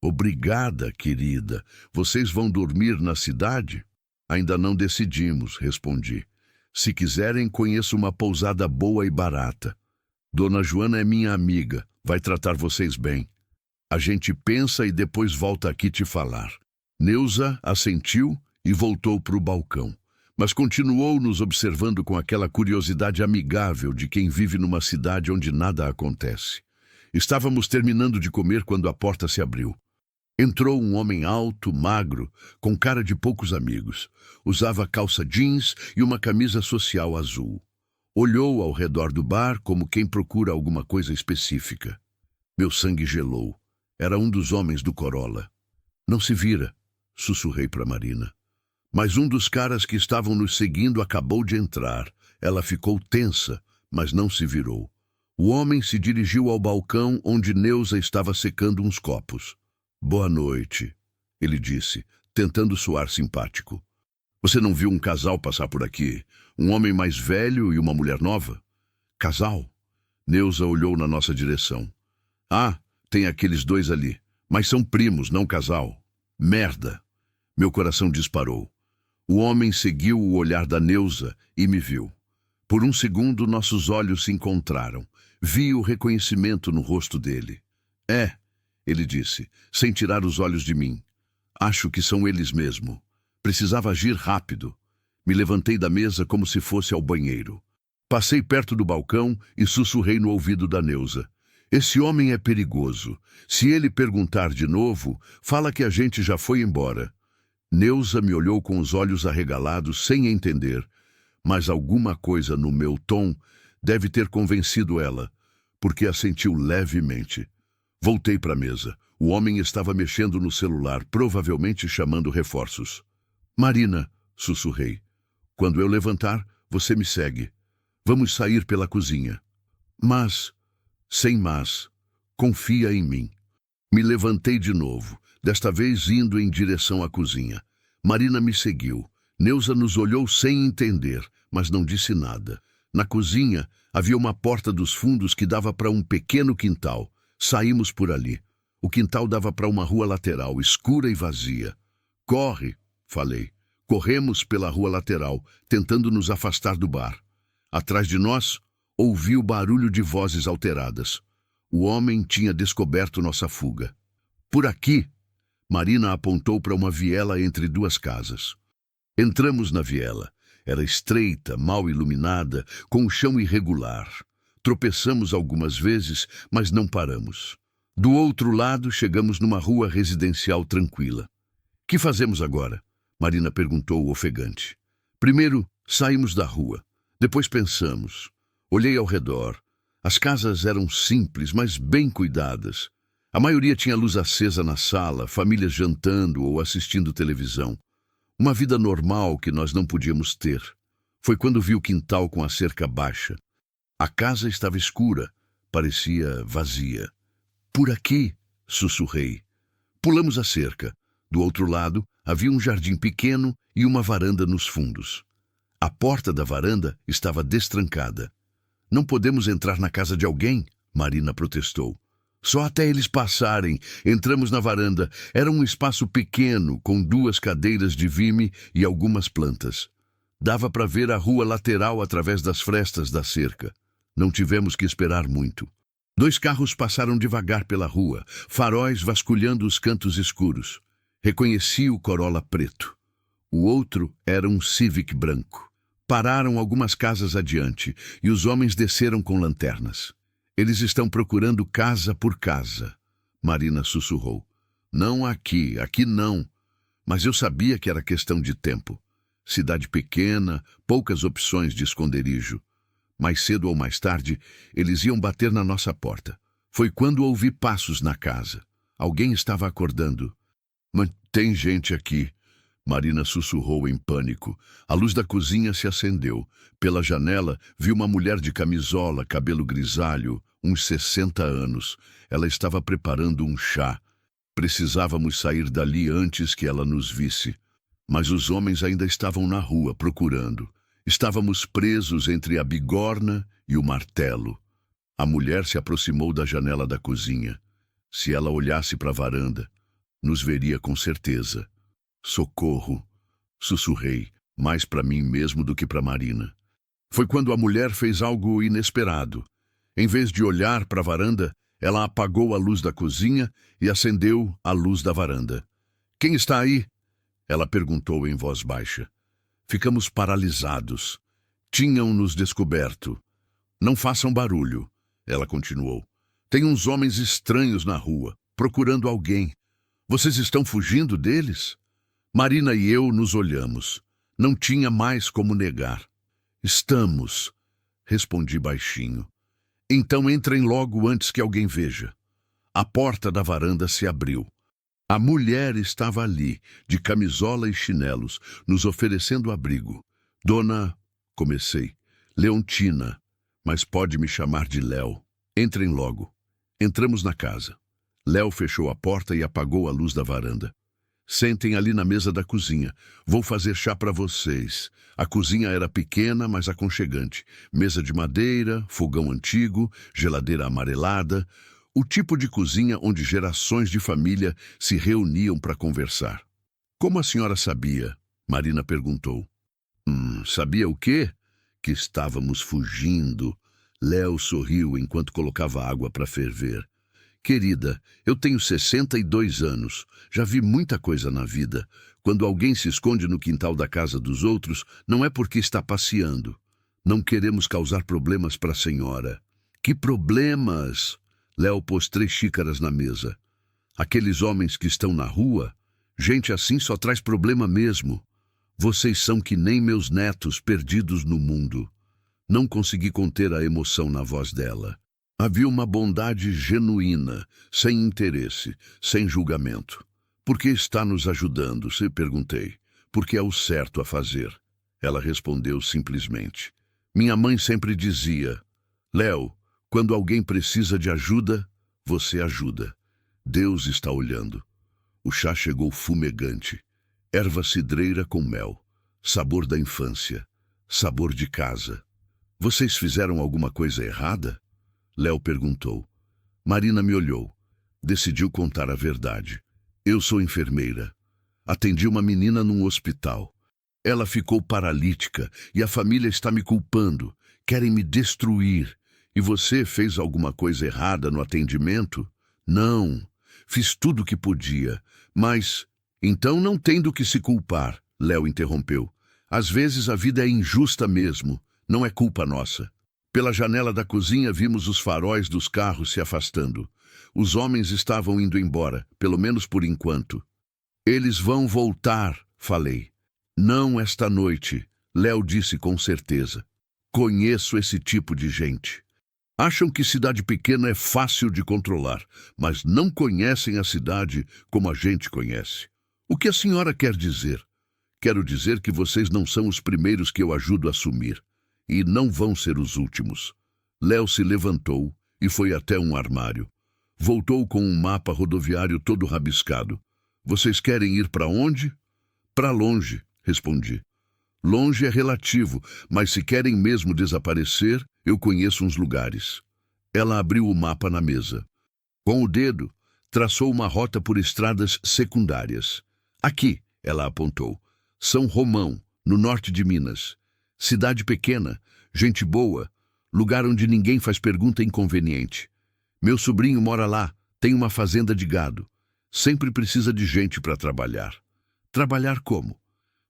Obrigada, querida. Vocês vão dormir na cidade? Ainda não decidimos, respondi. Se quiserem, conheço uma pousada boa e barata. Dona Joana é minha amiga, vai tratar vocês bem. A gente pensa e depois volta aqui te falar. Neuza assentiu e voltou para o balcão, mas continuou nos observando com aquela curiosidade amigável de quem vive numa cidade onde nada acontece. Estávamos terminando de comer quando a porta se abriu. Entrou um homem alto, magro, com cara de poucos amigos. Usava calça jeans e uma camisa social azul. Olhou ao redor do bar como quem procura alguma coisa específica. Meu sangue gelou. Era um dos homens do Corolla. Não se vira, sussurrei para Marina. Mas um dos caras que estavam nos seguindo acabou de entrar. Ela ficou tensa, mas não se virou. O homem se dirigiu ao balcão onde Neuza estava secando uns copos. Boa noite, ele disse, tentando soar simpático. Você não viu um casal passar por aqui? Um homem mais velho e uma mulher nova? Casal? Neuza olhou na nossa direção. Ah, tem aqueles dois ali, mas são primos, não casal. Merda! Meu coração disparou. O homem seguiu o olhar da Neuza e me viu. Por um segundo, nossos olhos se encontraram. Vi o reconhecimento no rosto dele. É, ele disse, sem tirar os olhos de mim. Acho que são eles mesmo. Precisava agir rápido. Me levantei da mesa como se fosse ao banheiro. Passei perto do balcão e sussurrei no ouvido da Neuza. Esse homem é perigoso. Se ele perguntar de novo, fala que a gente já foi embora. Neuza me olhou com os olhos arregalados, sem entender. Mas alguma coisa no meu tom deve ter convencido ela, porque assentiu levemente. Voltei para a mesa. O homem estava mexendo no celular, provavelmente chamando reforços. Marina, sussurrei. Quando eu levantar, você me segue. Vamos sair pela cozinha. Mas, sem mas, confia em mim. Me levantei de novo, desta vez indo em direção à cozinha. Marina me seguiu. Neuza nos olhou sem entender, mas não disse nada. Na cozinha, havia uma porta dos fundos que dava para um pequeno quintal. Saímos por ali. O quintal dava para uma rua lateral, escura e vazia. Corre, falei. Corremos pela rua lateral, tentando nos afastar do bar. Atrás de nós, ouvi o barulho de vozes alteradas. O homem tinha descoberto nossa fuga. Por aqui, Marina apontou para uma viela entre duas casas. Entramos na viela. Era estreita, mal iluminada, com um chão irregular. Tropeçamos algumas vezes, mas não paramos. Do outro lado, chegamos numa rua residencial tranquila. Que fazemos agora? Marina perguntou ofegante. Primeiro, saímos da rua. Depois pensamos. Olhei ao redor. As casas eram simples, mas bem cuidadas. A maioria tinha luz acesa na sala, famílias jantando ou assistindo televisão. Uma vida normal que nós não podíamos ter. Foi quando vi o quintal com a cerca baixa. A casa estava escura, parecia vazia. Por aqui, sussurrei. Pulamos a cerca. Do outro lado, havia um jardim pequeno e uma varanda nos fundos. A porta da varanda estava destrancada. Não podemos entrar na casa de alguém, Marina protestou. Só até eles passarem. Entramos na varanda. Era um espaço pequeno, com 2 cadeiras de vime e algumas plantas. Dava para ver a rua lateral através das frestas da cerca. Não tivemos que esperar muito. 2 carros passaram devagar pela rua, faróis vasculhando os cantos escuros. Reconheci o Corolla preto. O outro era um Civic branco. Pararam algumas casas adiante e os homens desceram com lanternas. Eles estão procurando casa por casa, Marina sussurrou. Não aqui, aqui não. Mas eu sabia que era questão de tempo. Cidade pequena, poucas opções de esconderijo. Mais cedo ou mais tarde, eles iam bater na nossa porta. Foi quando ouvi passos na casa. Alguém estava acordando. Mas tem gente aqui, Marina sussurrou em pânico. A luz da cozinha se acendeu. Pela janela, vi uma mulher de camisola, cabelo grisalho, uns 60 anos. Ela estava preparando um chá. Precisávamos sair dali antes que ela nos visse. Mas os homens ainda estavam na rua procurando. Estávamos presos entre a bigorna e o martelo. A mulher se aproximou da janela da cozinha. Se ela olhasse para a varanda, nos veria com certeza. Socorro, sussurrei, mais para mim mesmo do que para Marina. Foi quando a mulher fez algo inesperado. Em vez de olhar para a varanda, ela apagou a luz da cozinha e acendeu a luz da varanda. Quem está aí? Ela perguntou em voz baixa. Ficamos paralisados. Tinham nos descoberto. Não façam barulho, ela continuou. Tem uns homens estranhos na rua, procurando alguém. Vocês estão fugindo deles? Marina e eu nos olhamos. Não tinha mais como negar. Estamos, respondi baixinho. Então entrem logo antes que alguém veja. A porta da varanda se abriu. A mulher estava ali, de camisola e chinelos, nos oferecendo abrigo. Dona, comecei, Leontina, mas pode me chamar de Léo. Entrem logo. Entramos na casa. Léo fechou a porta e apagou a luz da varanda. Sentem ali na mesa da cozinha. Vou fazer chá para vocês. A cozinha era pequena, mas aconchegante. Mesa de madeira, fogão antigo, geladeira amarelada. O tipo de cozinha onde gerações de família se reuniam para conversar. Como a senhora sabia? Marina perguntou. Sabia o quê? Que estávamos fugindo. Léo sorriu enquanto colocava água para ferver. Querida, eu tenho 62 anos. Já vi muita coisa na vida. Quando alguém se esconde no quintal da casa dos outros, não é porque está passeando. Não queremos causar problemas para a senhora. Que problemas? Léo pôs 3 xícaras na mesa. Aqueles homens que estão na rua, gente assim só traz problema mesmo. Vocês são que nem meus netos perdidos no mundo. Não consegui conter a emoção na voz dela. Havia uma bondade genuína, sem interesse, sem julgamento. Por que está nos ajudando? Se perguntei. Porque é o certo a fazer. Ela respondeu simplesmente. Minha mãe sempre dizia, Léo, quando alguém precisa de ajuda, você ajuda. Deus está olhando. O chá chegou fumegante. Erva cidreira com mel. Sabor da infância. Sabor de casa. Vocês fizeram alguma coisa errada? Léo perguntou. Marina me olhou. Decidiu contar a verdade. Eu sou enfermeira. Atendi uma menina num hospital. Ela ficou paralítica e a família está me culpando. Querem me destruir. E você fez alguma coisa errada no atendimento? Não. Fiz tudo o que podia. Mas, então não tem do que se culpar, Léo interrompeu. Às vezes a vida é injusta mesmo. Não é culpa nossa. Pela janela da cozinha vimos os faróis dos carros se afastando. Os homens estavam indo embora, pelo menos por enquanto. Eles vão voltar, falei. Não esta noite, Léo disse com certeza. Conheço esse tipo de gente. Acham que cidade pequena é fácil de controlar, mas não conhecem a cidade como a gente conhece. O que a senhora quer dizer? Quero dizer que vocês não são os primeiros que eu ajudo a assumir. E não vão ser os últimos. Léo se levantou e foi até um armário. Voltou com um mapa rodoviário todo rabiscado. Vocês querem ir para onde? Para longe, respondi. Longe é relativo, mas se querem mesmo desaparecer, eu conheço uns lugares. Ela abriu o mapa na mesa. Com o dedo, traçou uma rota por estradas secundárias. Aqui, ela apontou. São Romão, no norte de Minas. Cidade pequena, gente boa, lugar onde ninguém faz pergunta inconveniente. Meu sobrinho mora lá, tem uma fazenda de gado. Sempre precisa de gente para trabalhar. Trabalhar como?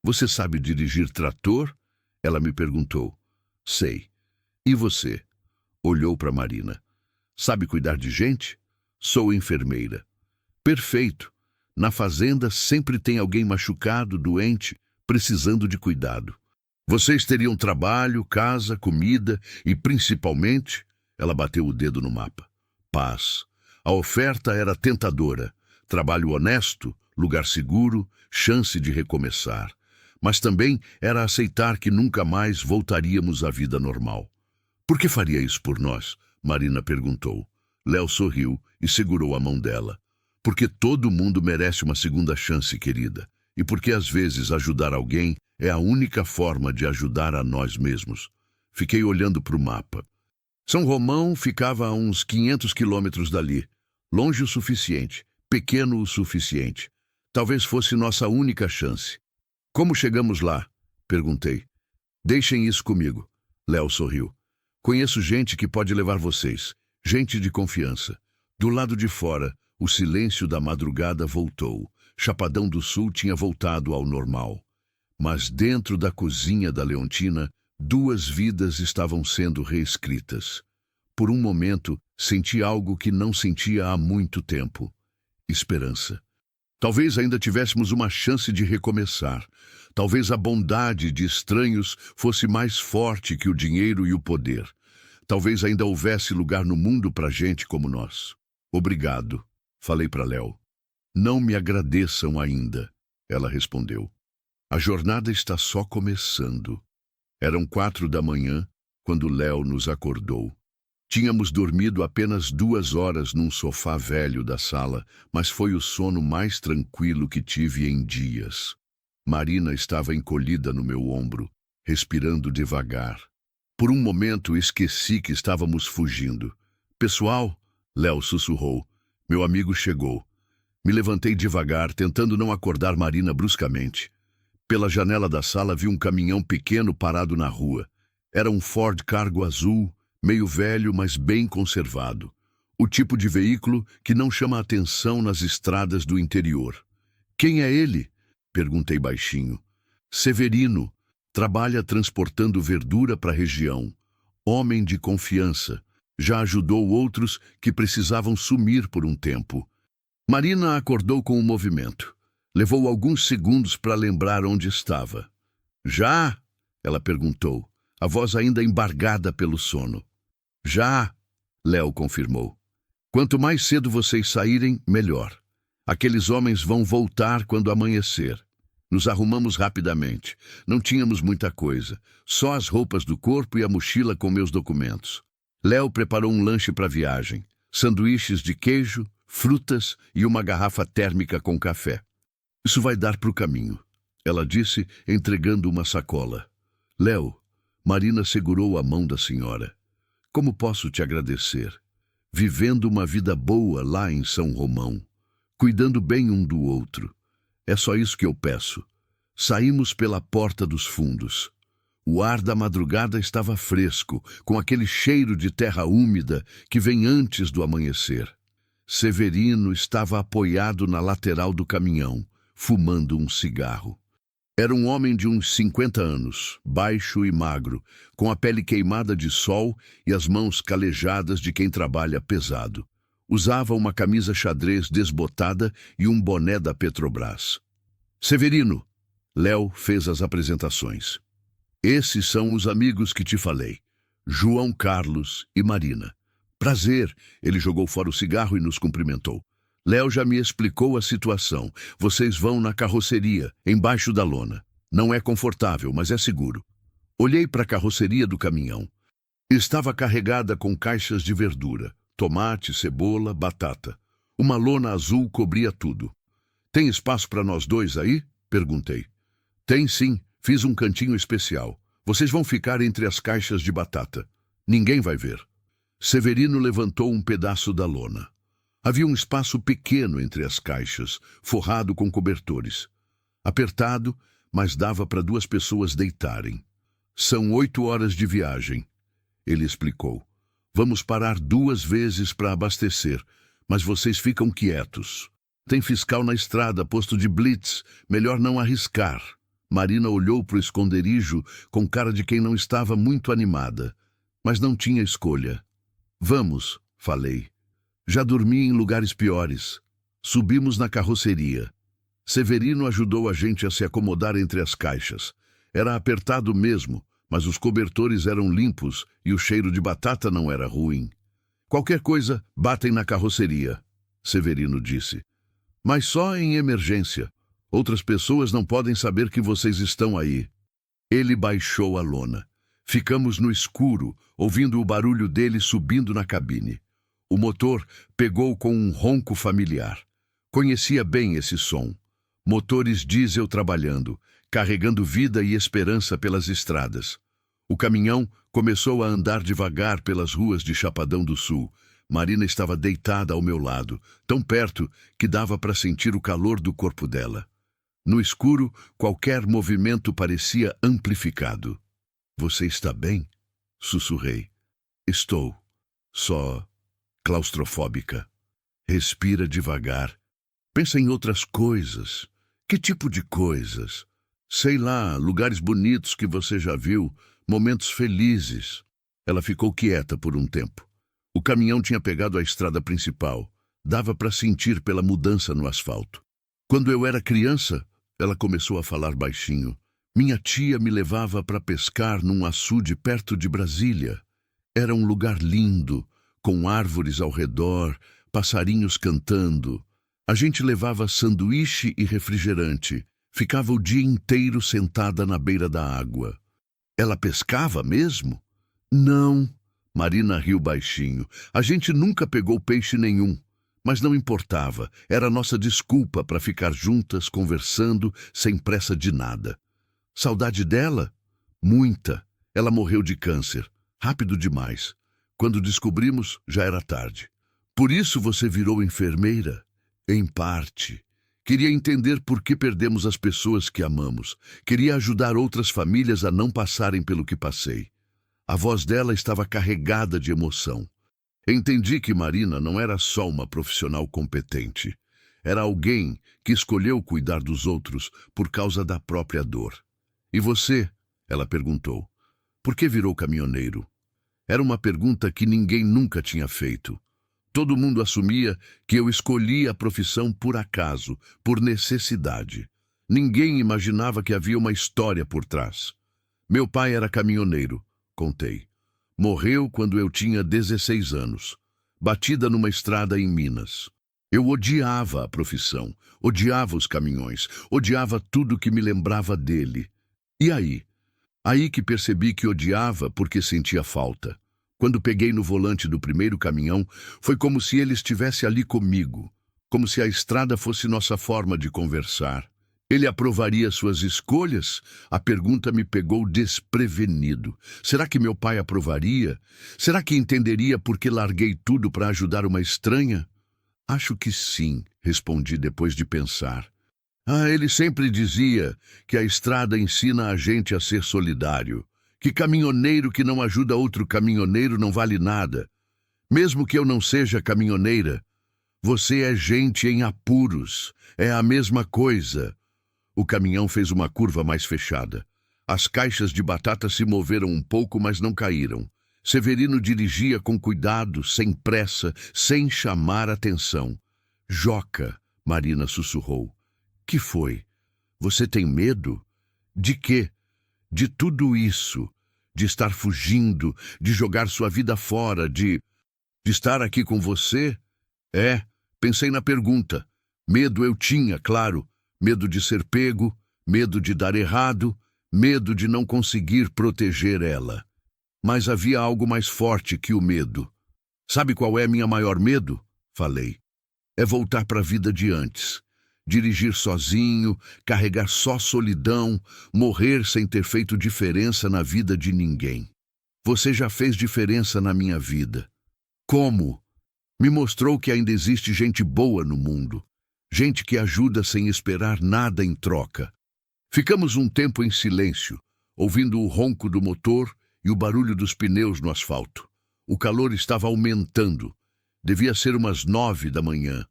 Você sabe dirigir trator? Ela me perguntou. Sei. E você? Olhou para Marina. Sabe cuidar de gente? Sou enfermeira. Perfeito. Na fazenda sempre tem alguém machucado, doente, precisando de cuidado. Vocês teriam trabalho, casa, comida e, principalmente, ela bateu o dedo no mapa. Paz. A oferta era tentadora. Trabalho honesto, lugar seguro, chance de recomeçar. Mas também era aceitar que nunca mais voltaríamos à vida normal. Por que faria isso por nós? Marina perguntou. Léo sorriu e segurou a mão dela. Porque todo mundo merece uma segunda chance, querida. E porque às vezes ajudar alguém é a única forma de ajudar a nós mesmos. Fiquei olhando para o mapa. São Romão ficava a uns 500 quilômetros dali. Longe o suficiente, pequeno o suficiente. Talvez fosse nossa única chance. Como chegamos lá? Perguntei. Deixem isso comigo. Léo sorriu. Conheço gente que pode levar vocês. Gente de confiança. Do lado de fora, o silêncio da madrugada voltou. Chapadão do Sul tinha voltado ao normal. Mas dentro da cozinha da Leontina, 2 vidas estavam sendo reescritas. Por um momento, senti algo que não sentia há muito tempo. Esperança. Talvez ainda tivéssemos uma chance de recomeçar. Talvez a bondade de estranhos fosse mais forte que o dinheiro e o poder. Talvez ainda houvesse lugar no mundo para gente como nós. Obrigado, falei para Léo. Não me agradeçam ainda, ela respondeu. A jornada está só começando. Eram 4 da manhã, quando Léo nos acordou. Tínhamos dormido apenas 2 horas num sofá velho da sala, mas foi o sono mais tranquilo que tive em dias. Marina estava encolhida no meu ombro, respirando devagar. Por um momento esqueci que estávamos fugindo. Pessoal, Léo sussurrou. Meu amigo chegou. Me levantei devagar, tentando não acordar Marina bruscamente. Pela janela da sala vi um caminhão pequeno parado na rua. Era um Ford Cargo azul, meio velho, mas bem conservado. O tipo de veículo que não chama atenção nas estradas do interior. Quem é ele? Perguntei baixinho. Severino. Trabalha transportando verdura para a região. Homem de confiança. Já ajudou outros que precisavam sumir por um tempo. Marina acordou com o movimento. Levou alguns segundos para lembrar onde estava. Já? Ela perguntou, a voz ainda embargada pelo sono. Já, Léo confirmou. Quanto mais cedo vocês saírem, melhor. Aqueles homens vão voltar quando amanhecer. Nos arrumamos rapidamente. Não tínhamos muita coisa, só as roupas do corpo e a mochila com meus documentos. Léo preparou um lanche para a viagem, sanduíches de queijo, frutas e uma garrafa térmica com café. Isso vai dar para o caminho, ela disse, entregando uma sacola. Léo, Marina segurou a mão da senhora. Como posso te agradecer? Vivendo uma vida boa lá em São Romão, cuidando bem um do outro. É só isso que eu peço. Saímos pela porta dos fundos. O ar da madrugada estava fresco, com aquele cheiro de terra úmida que vem antes do amanhecer. Severino estava apoiado na lateral do caminhão, fumando um cigarro. Era um homem de uns 50 anos, baixo e magro, com a pele queimada de sol e as mãos calejadas de quem trabalha pesado. Usava uma camisa xadrez desbotada e um boné da Petrobras. Severino, Léo fez as apresentações. Esses são os amigos que te falei, João Carlos e Marina. Prazer, ele jogou fora o cigarro e nos cumprimentou. Léo já me explicou a situação. Vocês vão na carroceria, embaixo da lona. Não é confortável, mas é seguro. Olhei para a carroceria do caminhão. Estava carregada com caixas de verdura, tomate, cebola, batata. Uma lona azul cobria tudo. Tem espaço para nós dois aí? Perguntei. Tem sim, fiz um cantinho especial. Vocês vão ficar entre as caixas de batata. Ninguém vai ver. Severino levantou um pedaço da lona. Havia um espaço pequeno entre as caixas, forrado com cobertores. Apertado, mas dava para 2 pessoas deitarem. São 8 horas de viagem, ele explicou. Vamos parar 2 vezes para abastecer, mas vocês ficam quietos. Tem fiscal na estrada, posto de blitz, melhor não arriscar. Marina olhou para o esconderijo com cara de quem não estava muito animada, mas não tinha escolha. Vamos, falei. Já dormi em lugares piores. Subimos na carroceria. Severino ajudou a gente a se acomodar entre as caixas. Era apertado mesmo, mas os cobertores eram limpos e o cheiro de batata não era ruim. Qualquer coisa, batem na carroceria, Severino disse. Mas só em emergência. Outras pessoas não podem saber que vocês estão aí. Ele baixou a lona. Ficamos no escuro, ouvindo o barulho dele subindo na cabine. O motor pegou com um ronco familiar. Conhecia bem esse som. Motores diesel trabalhando, carregando vida e esperança pelas estradas. O caminhão começou a andar devagar pelas ruas de Chapadão do Sul. Marina estava deitada ao meu lado, tão perto que dava para sentir o calor do corpo dela. No escuro, qualquer movimento parecia amplificado. Você está bem? Sussurrei. Estou. Só claustrofóbica. Respira devagar. Pensa em outras coisas. Que tipo de coisas? Sei lá, lugares bonitos que você já viu, momentos felizes. Ela ficou quieta por um tempo. O caminhão tinha pegado a estrada principal. Dava para sentir pela mudança no asfalto. Quando eu era criança, ela começou a falar baixinho. Minha tia me levava para pescar num açude perto de Brasília. Era um lugar lindo, com árvores ao redor, passarinhos cantando. A gente levava sanduíche e refrigerante. Ficava o dia inteiro sentada na beira da água. Ela pescava mesmo? Não. Marina riu baixinho. A gente nunca pegou peixe nenhum. Mas não importava. Era nossa desculpa para ficar juntas, conversando, sem pressa de nada. Saudade dela? Muita. Ela morreu de câncer. Rápido demais. Quando descobrimos, já era tarde. Por isso você virou enfermeira? Em parte. Queria entender por que perdemos as pessoas que amamos. Queria ajudar outras famílias a não passarem pelo que passei. A voz dela estava carregada de emoção. Entendi que Marina não era só uma profissional competente. Era alguém que escolheu cuidar dos outros por causa da própria dor. E você? Ela perguntou. Por que virou caminhoneiro? Era uma pergunta que ninguém nunca tinha feito. Todo mundo assumia que eu escolhi a profissão por acaso, por necessidade. Ninguém imaginava que havia uma história por trás. Meu pai era caminhoneiro, contei. Morreu quando eu tinha 16 anos, batida numa estrada em Minas. Eu odiava a profissão, odiava os caminhões, odiava tudo que me lembrava dele. E aí? Aí que percebi que odiava porque sentia falta. Quando peguei no volante do primeiro caminhão, foi como se ele estivesse ali comigo, como se a estrada fosse nossa forma de conversar. Ele aprovaria suas escolhas? A pergunta me pegou desprevenido. Será que meu pai aprovaria? Será que entenderia por que larguei tudo para ajudar uma estranha? Acho que sim, respondi depois de pensar. Ele sempre dizia que a estrada ensina a gente a ser solidário, que caminhoneiro que não ajuda outro caminhoneiro não vale nada. Mesmo que eu não seja caminhoneira, você é gente em apuros, é a mesma coisa. O caminhão fez uma curva mais fechada. As caixas de batata se moveram um pouco, mas não caíram. Severino dirigia com cuidado, sem pressa, sem chamar atenção. Joca, Marina sussurrou. Que foi? Você tem medo? De quê? De tudo isso. De estar fugindo, de jogar sua vida fora, de estar aqui com você? Pensei na pergunta. Medo eu tinha, claro. Medo de ser pego, medo de dar errado, medo de não conseguir proteger ela. Mas havia algo mais forte que o medo. Sabe qual é minha maior medo? Falei. É voltar para a vida de antes. Dirigir sozinho, carregar só solidão, morrer sem ter feito diferença na vida de ninguém. Você já fez diferença na minha vida. Como? Me mostrou que ainda existe gente boa no mundo. Gente que ajuda sem esperar nada em troca. Ficamos um tempo em silêncio, ouvindo o ronco do motor e o barulho dos pneus no asfalto. O calor estava aumentando. Devia ser umas 9 da manhã.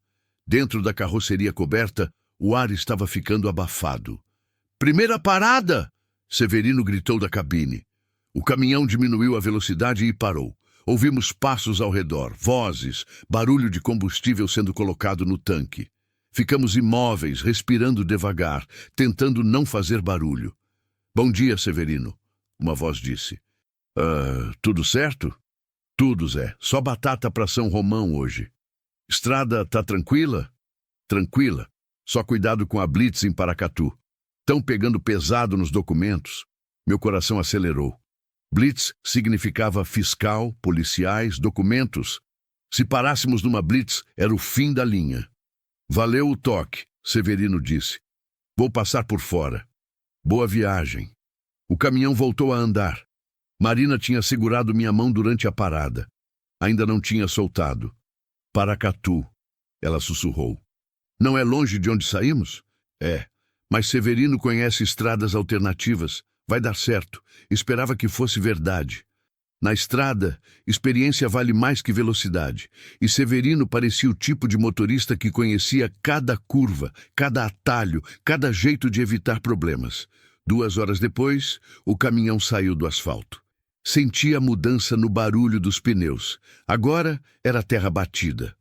Dentro da carroceria coberta, o ar estava ficando abafado. Primeira parada! Severino gritou da cabine. O caminhão diminuiu a velocidade e parou. Ouvimos passos ao redor, vozes, barulho de combustível sendo colocado no tanque. Ficamos imóveis, respirando devagar, tentando não fazer barulho. Bom dia, Severino, uma voz disse. Tudo certo? Tudo, Zé. Só batata para São Romão hoje. Estrada tá tranquila? Tranquila. Só cuidado com a blitz em Paracatu. Tão pegando pesado nos documentos. Meu coração acelerou. Blitz significava fiscal, policiais, documentos. Se parássemos numa blitz, era o fim da linha. Valeu o toque, Severino disse. Vou passar por fora. Boa viagem. O caminhão voltou a andar. Marina tinha segurado minha mão durante a parada. Ainda não tinha soltado. Paracatu, ela sussurrou. Não é longe de onde saímos? Mas Severino conhece estradas alternativas. Vai dar certo. Esperava que fosse verdade. Na estrada, experiência vale mais que velocidade, e Severino parecia o tipo de motorista que conhecia cada curva, cada atalho, cada jeito de evitar problemas. 2 horas depois, o caminhão saiu do asfalto. Senti a mudança no barulho dos pneus. Agora era terra batida.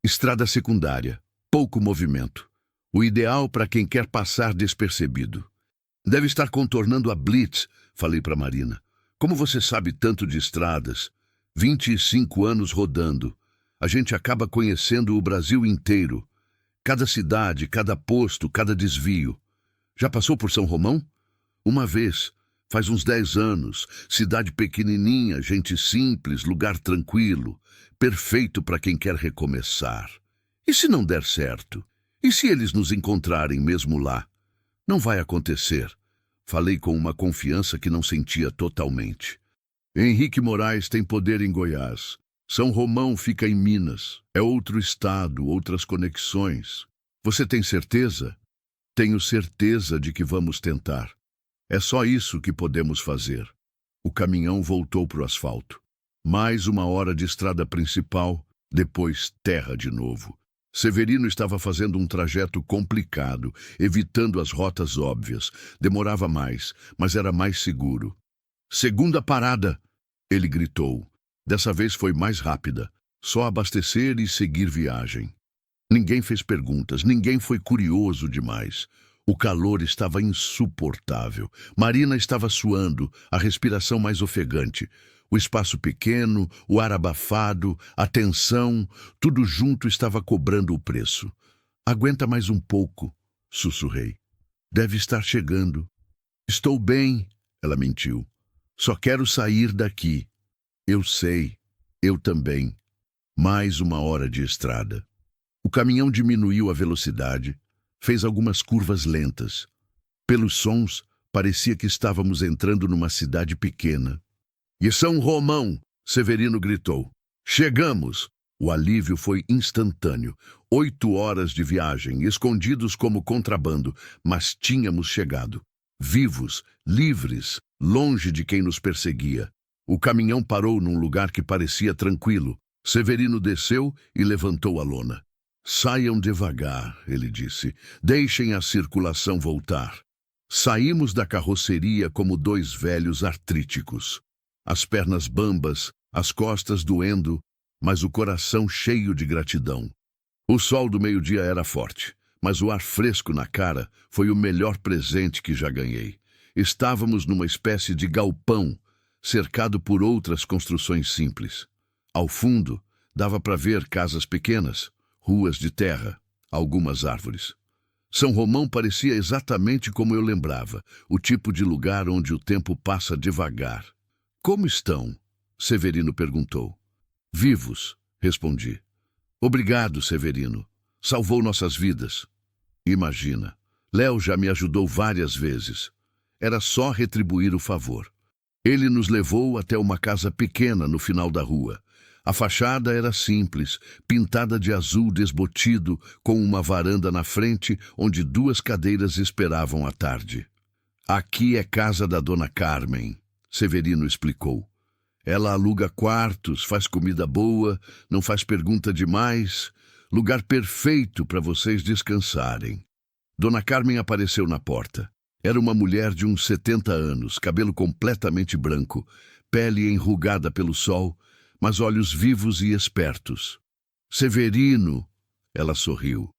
Estrada secundária, pouco movimento. O ideal para quem quer passar despercebido. Deve estar contornando a blitz, falei para Marina. Como você sabe tanto de estradas? 25 anos rodando. A gente acaba conhecendo o Brasil inteiro. Cada cidade, cada posto, cada desvio. Já passou por São Romão? Uma vez, faz uns 10 anos. Cidade pequenininha, gente simples, lugar tranquilo. Perfeito para quem quer recomeçar. E se não der certo? E se eles nos encontrarem mesmo lá? Não vai acontecer. Falei com uma confiança que não sentia totalmente. Henrique Moraes tem poder em Goiás. São Romão fica em Minas. É outro estado, outras conexões. Você tem certeza? Tenho certeza de que vamos tentar. É só isso que podemos fazer. O caminhão voltou para o asfalto. Mais 1 hora de estrada principal, depois terra de novo. Severino estava fazendo um trajeto complicado, evitando as rotas óbvias. Demorava mais, mas era mais seguro. Segunda parada, ele gritou. Dessa vez foi mais rápida. Só abastecer e seguir viagem. Ninguém fez perguntas, ninguém foi curioso demais. O calor estava insuportável. Marina estava suando, a respiração mais ofegante. O espaço pequeno, o ar abafado, a tensão, tudo junto estava cobrando o preço. Aguenta mais um pouco, sussurrei. Deve estar chegando. Estou bem, ela mentiu. Só quero sair daqui. Eu sei, eu também. Mais uma hora de estrada. O caminhão diminuiu a velocidade, fez algumas curvas lentas. Pelos sons, parecia que estávamos entrando numa cidade pequena. E São Romão, Severino gritou. Chegamos! O alívio foi instantâneo. 8 horas de viagem, escondidos como contrabando, mas tínhamos chegado. Vivos, livres, longe de quem nos perseguia. O caminhão parou num lugar que parecia tranquilo. Severino desceu e levantou a lona. Saiam devagar, ele disse. Deixem a circulação voltar. Saímos da carroceria como 2 velhos artríticos. As pernas bambas, as costas doendo, mas o coração cheio de gratidão. O sol do meio-dia era forte, mas o ar fresco na cara foi o melhor presente que já ganhei. Estávamos numa espécie de galpão, cercado por outras construções simples. Ao fundo, dava para ver casas pequenas, ruas de terra, algumas árvores. São Romão parecia exatamente como eu lembrava, o tipo de lugar onde o tempo passa devagar. Como estão? Severino perguntou. Vivos, respondi. Obrigado, Severino. Salvou nossas vidas. Imagina, Léo já me ajudou várias vezes. Era só retribuir o favor. Ele nos levou até uma casa pequena no final da rua. A fachada era simples, pintada de azul desbotido, com uma varanda na frente onde 2 cadeiras esperavam a tarde. Aqui é casa da Dona Carmen, Severino explicou. Ela aluga quartos, faz comida boa, não faz pergunta demais. Lugar perfeito para vocês descansarem. Dona Carmen apareceu na porta. Era uma mulher de uns 70 anos, cabelo completamente branco, pele enrugada pelo sol, mas olhos vivos e espertos. Severino, ela sorriu.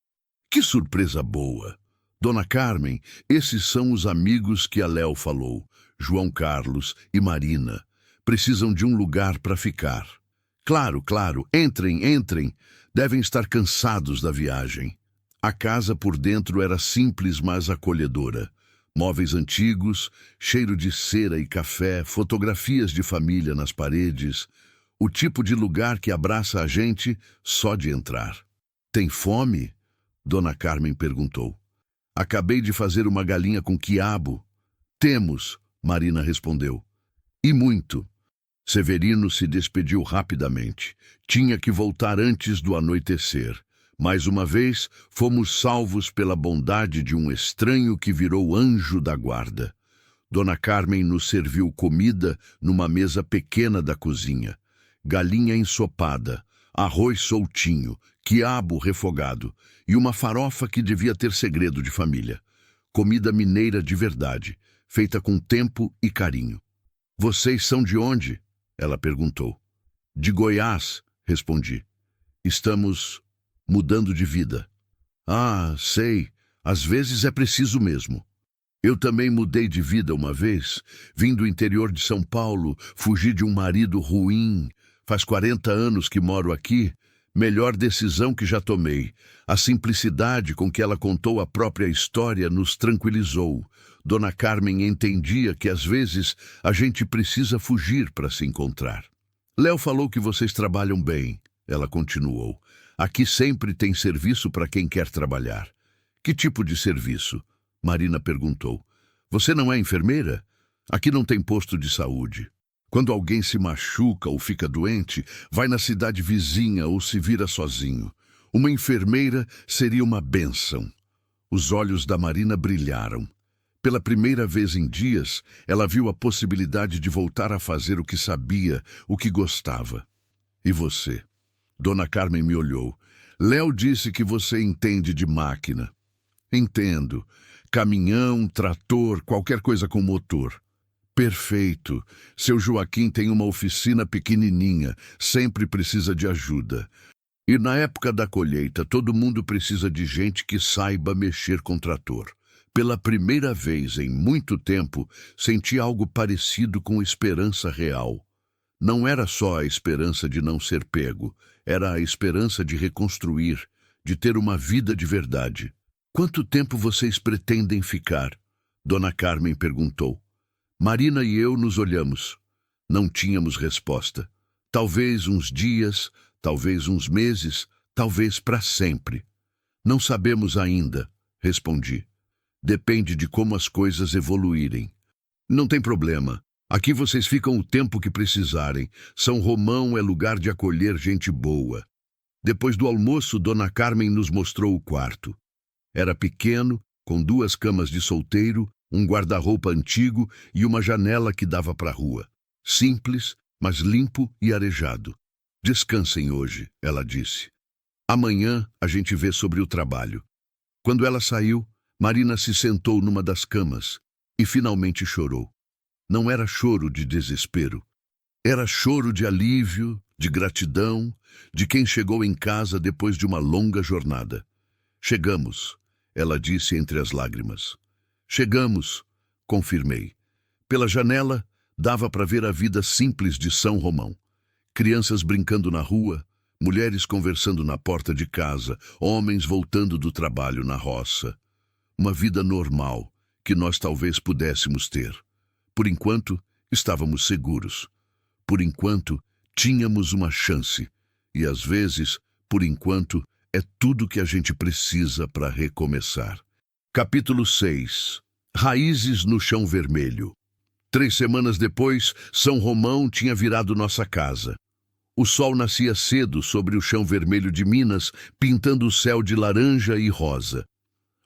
Que surpresa boa! Dona Carmen, esses são os amigos que a Léo falou, João Carlos e Marina. Precisam de um lugar para ficar. Claro, claro, entrem, entrem. Devem estar cansados da viagem. A casa por dentro era simples, mas acolhedora. Móveis antigos, cheiro de cera e café, fotografias de família nas paredes. O tipo de lugar que abraça a gente só de entrar. Tem fome? Dona Carmen perguntou. Acabei de fazer uma galinha com quiabo. Temos, Marina respondeu. E muito. Severino se despediu rapidamente. Tinha que voltar antes do anoitecer. Mais uma vez, fomos salvos pela bondade de um estranho que virou anjo da guarda. Dona Carmen nos serviu comida numa mesa pequena da cozinha. Galinha ensopada, arroz soltinho, quiabo refogado e uma farofa que devia ter segredo de família. Comida mineira de verdade, feita com tempo e carinho. Vocês são de onde? Ela perguntou. De Goiás, respondi. Estamos mudando de vida. Ah, sei. Às vezes é preciso mesmo. Eu também mudei de vida uma vez. Vim do interior de São Paulo, fugi de um marido ruim. Faz 40 anos que moro aqui. Melhor decisão que já tomei. A simplicidade com que ela contou a própria história nos tranquilizou. Dona Carmen entendia que às vezes a gente precisa fugir para se encontrar. Léo falou que vocês trabalham bem, ela continuou. Aqui sempre tem serviço para quem quer trabalhar. Que tipo de serviço? Marina perguntou. Você não é enfermeira? Aqui não tem posto de saúde. Quando alguém se machuca ou fica doente, vai na cidade vizinha ou se vira sozinho. Uma enfermeira seria uma bênção. Os olhos da Marina brilharam. Pela primeira vez em dias, ela viu a possibilidade de voltar a fazer o que sabia, o que gostava. E você? Dona Carmen me olhou. Léo disse que você entende de máquina. Entendo. Caminhão, trator, qualquer coisa com motor. Perfeito. Seu Joaquim tem uma oficina pequenininha, sempre precisa de ajuda. E na época da colheita, todo mundo precisa de gente que saiba mexer com trator. Pela primeira vez em muito tempo, senti algo parecido com esperança real. Não era só a esperança de não ser pego, era a esperança de reconstruir, de ter uma vida de verdade. Quanto tempo vocês pretendem ficar? Dona Carmen perguntou. Marina e eu nos olhamos. Não tínhamos resposta. Talvez uns dias, talvez uns meses, talvez para sempre. Não sabemos ainda, respondi. Depende de como as coisas evoluírem. Não tem problema. Aqui vocês ficam o tempo que precisarem. São Romão é lugar de acolher gente boa. Depois do almoço, Dona Carmen nos mostrou o quarto. Era pequeno, com 2 camas de solteiro, um guarda-roupa antigo e uma janela que dava para a rua. Simples, mas limpo e arejado. Descansem hoje, ela disse. Amanhã a gente vê sobre o trabalho. Quando ela saiu, Marina se sentou numa das camas e finalmente chorou. Não era choro de desespero. Era choro de alívio, de gratidão, de quem chegou em casa depois de uma longa jornada. Chegamos, ela disse entre as lágrimas. Chegamos, confirmei. Pela janela, dava para ver a vida simples de São Romão. Crianças brincando na rua, mulheres conversando na porta de casa, homens voltando do trabalho na roça. Uma vida normal, que nós talvez pudéssemos ter. Por enquanto, estávamos seguros. Por enquanto, tínhamos uma chance. E às vezes, por enquanto, é tudo que a gente precisa para recomeçar. Capítulo 6. Raízes no chão vermelho. 3 semanas depois, São Romão tinha virado nossa casa. O sol nascia cedo sobre o chão vermelho de Minas, pintando o céu de laranja e rosa.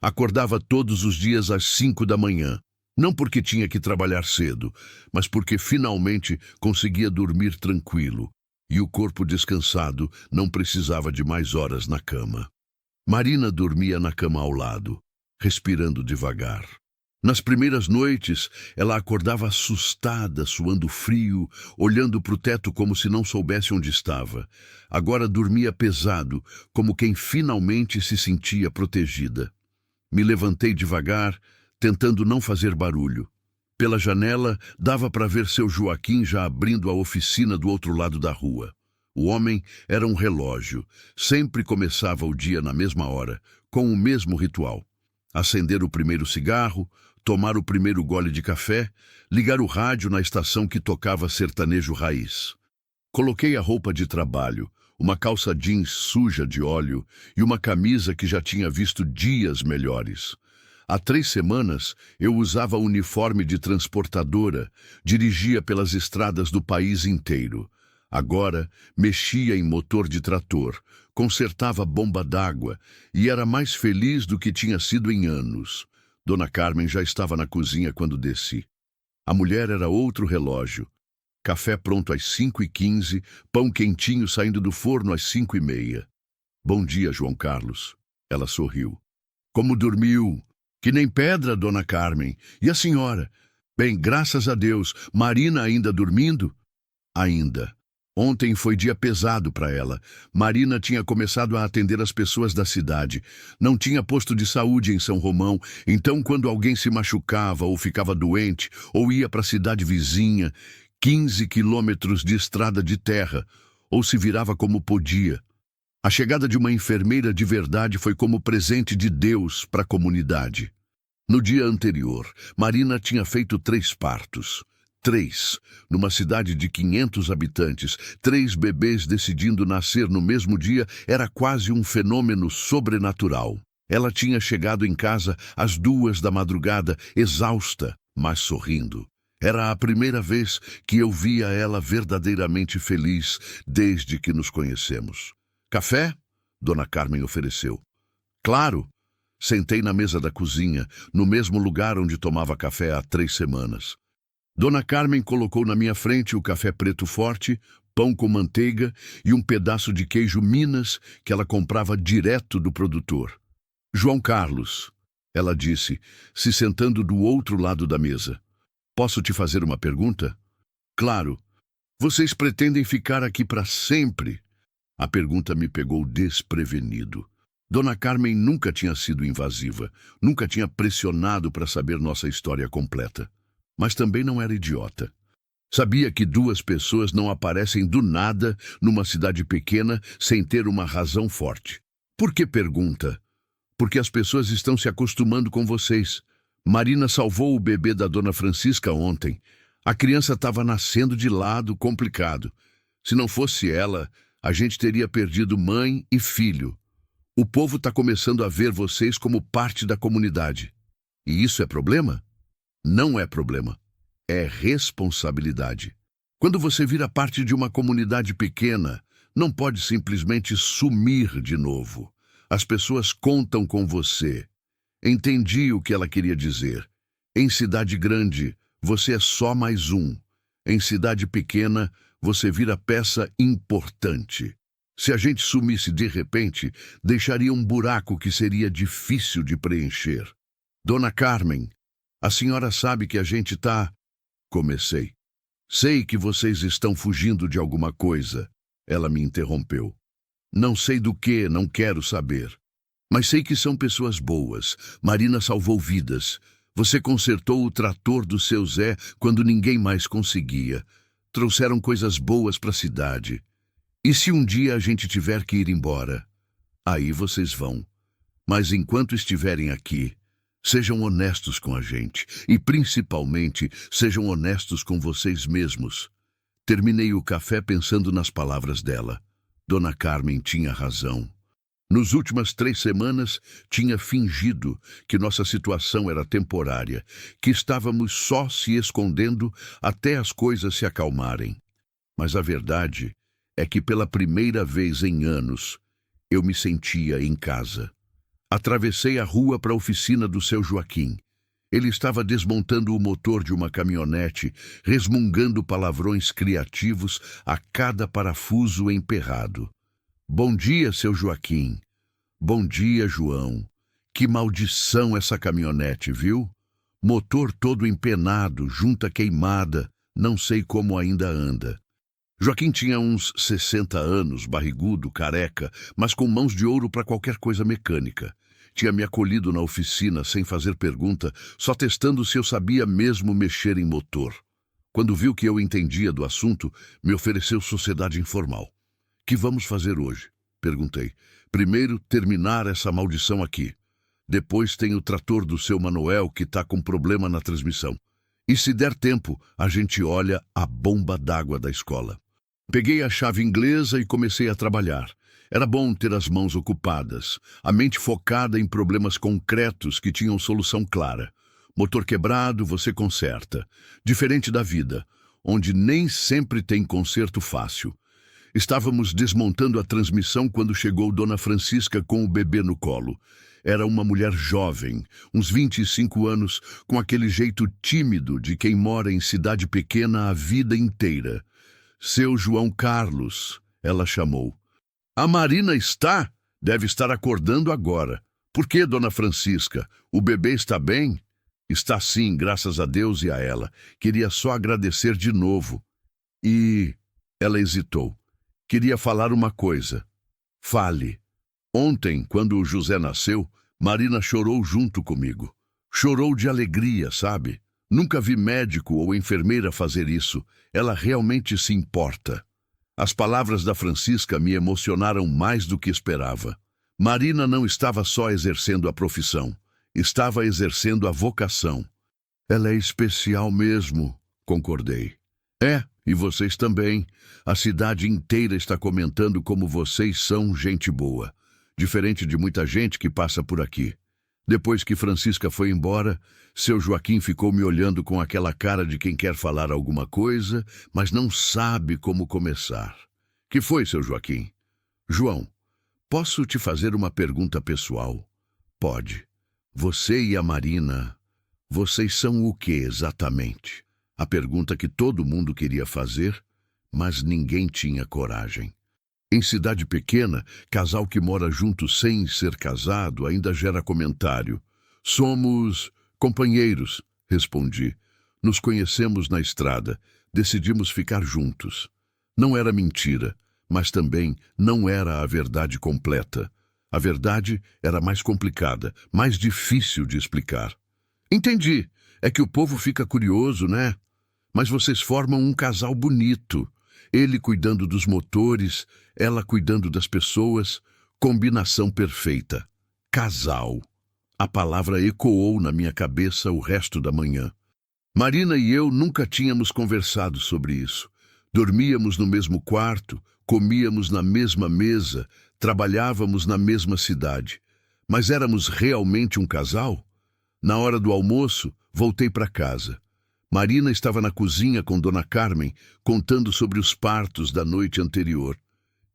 Acordava todos os dias às 5 da manhã. Não porque tinha que trabalhar cedo, mas porque finalmente conseguia dormir tranquilo. E o corpo descansado não precisava de mais horas na cama. Marina dormia na cama ao lado, respirando devagar. Nas primeiras noites, ela acordava assustada, suando frio, olhando para o teto como se não soubesse onde estava. Agora dormia pesado, como quem finalmente se sentia protegida. Me levantei devagar, tentando não fazer barulho. Pela janela, dava para ver seu Joaquim já abrindo a oficina do outro lado da rua. O homem era um relógio. Sempre começava o dia na mesma hora, com o mesmo ritual. Acender o primeiro cigarro, tomar o primeiro gole de café, ligar o rádio na estação que tocava sertanejo raiz. Coloquei a roupa de trabalho, uma calça jeans suja de óleo e uma camisa que já tinha visto dias melhores. Há 3 semanas, eu usava uniforme de transportadora, dirigia pelas estradas do país inteiro. Agora, mexia em motor de trator, consertava bomba d'água e era mais feliz do que tinha sido em anos. Dona Carmen já estava na cozinha quando desci. A mulher era outro relógio. Café pronto às 5h15, pão quentinho saindo do forno às 5h30. Bom dia, João Carlos. Ela sorriu. Como dormiu? Que nem pedra, Dona Carmen. E a senhora? Bem, graças a Deus. Marina ainda dormindo? Ainda. Ontem foi dia pesado para ela. Marina tinha começado a atender as pessoas da cidade. Não tinha posto de saúde em São Romão, então quando alguém se machucava ou ficava doente, ou ia para a cidade vizinha, 15 quilômetros de estrada de terra, ou se virava como podia. A chegada de uma enfermeira de verdade foi como presente de Deus para a comunidade. No dia anterior, Marina tinha feito 3 partos. 3, numa cidade de 500 habitantes, 3 bebês decidindo nascer no mesmo dia era quase um fenômeno sobrenatural. Ela tinha chegado em casa às 2 da madrugada, exausta, mas sorrindo. Era a primeira vez que eu via ela verdadeiramente feliz desde que nos conhecemos. Café? Dona Carmen ofereceu. Claro. Sentei na mesa da cozinha, no mesmo lugar onde tomava café há 3 semanas. Dona Carmen colocou na minha frente o café preto forte, pão com manteiga e um pedaço de queijo Minas que ela comprava direto do produtor. João Carlos, ela disse, se sentando do outro lado da mesa. Posso te fazer uma pergunta? Claro. Vocês pretendem ficar aqui para sempre? A pergunta me pegou desprevenido. Dona Carmen nunca tinha sido invasiva, nunca tinha pressionado para saber nossa história completa. Mas também não era idiota. Sabia que duas pessoas não aparecem do nada numa cidade pequena sem ter uma razão forte. Por que pergunta? Porque as pessoas estão se acostumando com vocês. Marina salvou o bebê da Dona Francisca ontem. A criança estava nascendo de lado complicado. Se não fosse ela, a gente teria perdido mãe e filho. O povo está começando a ver vocês como parte da comunidade. E isso é problema? Não é problema. É responsabilidade. Quando você vira parte de uma comunidade pequena, não pode simplesmente sumir de novo. As pessoas contam com você. Entendi o que ela queria dizer. Em cidade grande, você é só mais um. Em cidade pequena, você vira peça importante. Se a gente sumisse de repente, deixaria um buraco que seria difícil de preencher. Dona Carmen, a senhora sabe que a gente tá... Comecei. Sei que vocês estão fugindo de alguma coisa. Ela me interrompeu. Não sei do que, não quero saber. Mas sei que são pessoas boas. Marina salvou vidas. Você consertou o trator do seu Zé quando ninguém mais conseguia. Trouxeram coisas boas para a cidade. E se um dia a gente tiver que ir embora? Aí vocês vão. Mas enquanto estiverem aqui, sejam honestos com a gente. E principalmente, sejam honestos com vocês mesmos. Terminei o café pensando nas palavras dela. Dona Carmen tinha razão. Nas últimas 3 semanas, tinha fingido que nossa situação era temporária, que estávamos só se escondendo até as coisas se acalmarem. Mas a verdade é que pela primeira vez em anos, eu me sentia em casa. Atravessei a rua para a oficina do seu Joaquim. Ele estava desmontando o motor de uma caminhonete, resmungando palavrões criativos a cada parafuso emperrado. Bom dia, seu Joaquim. Bom dia, João. Que maldição essa caminhonete, viu? Motor todo empenado, junta queimada, não sei como ainda anda. Joaquim tinha uns 60 anos, barrigudo, careca, mas com mãos de ouro para qualquer coisa mecânica. Tinha me acolhido na oficina sem fazer pergunta, só testando se eu sabia mesmo mexer em motor. Quando viu que eu entendia do assunto, me ofereceu sociedade informal. Que vamos fazer hoje? Perguntei. Primeiro, terminar essa maldição aqui. Depois tem o trator do seu Manuel que está com problema na transmissão. E se der tempo, a gente olha a bomba d'água da escola. Peguei a chave inglesa e comecei a trabalhar. Era bom ter as mãos ocupadas, a mente focada em problemas concretos que tinham solução clara. Motor quebrado, você conserta. Diferente da vida, onde nem sempre tem conserto fácil. Estávamos desmontando a transmissão quando chegou Dona Francisca com o bebê no colo. Era uma mulher jovem, uns 25 anos, com aquele jeito tímido de quem mora em cidade pequena a vida inteira. Seu João Carlos, ela chamou. A Marina está? Deve estar acordando agora. Por que, Dona Francisca? O bebê está bem? Está sim, graças a Deus e a ela. Queria só agradecer de novo. E... Ela hesitou. Queria falar uma coisa. Fale. Ontem, quando o José nasceu, Marina chorou junto comigo. Chorou de alegria, sabe? Nunca vi médico ou enfermeira fazer isso. Ela realmente se importa. As palavras da Francisca me emocionaram mais do que esperava. Marina não estava só exercendo a profissão, estava exercendo a vocação. Ela é especial mesmo, concordei. É, e vocês também. A cidade inteira está comentando como vocês são gente boa, diferente de muita gente que passa por aqui. Depois que Francisca foi embora, seu Joaquim ficou me olhando com aquela cara de quem quer falar alguma coisa, mas não sabe como começar. Que foi, seu Joaquim? João, posso te fazer uma pergunta pessoal? Pode. Você e a Marina, vocês são o que exatamente? A pergunta que todo mundo queria fazer, mas ninguém tinha coragem. Em cidade pequena, casal que mora junto sem ser casado ainda gera comentário. Somos companheiros, respondi. Nos conhecemos na estrada, decidimos ficar juntos. Não era mentira, mas também não era a verdade completa. A verdade era mais complicada, mais difícil de explicar. Entendi. É que o povo fica curioso, né? Mas vocês formam um casal bonito. Ele cuidando dos motores, ela cuidando das pessoas. Combinação perfeita. Casal. A palavra ecoou na minha cabeça o resto da manhã. Marina e eu nunca tínhamos conversado sobre isso. Dormíamos no mesmo quarto, comíamos na mesma mesa, trabalhávamos na mesma cidade. Mas éramos realmente um casal? Na hora do almoço, voltei para casa. Marina estava na cozinha com Dona Carmen, contando sobre os partos da noite anterior.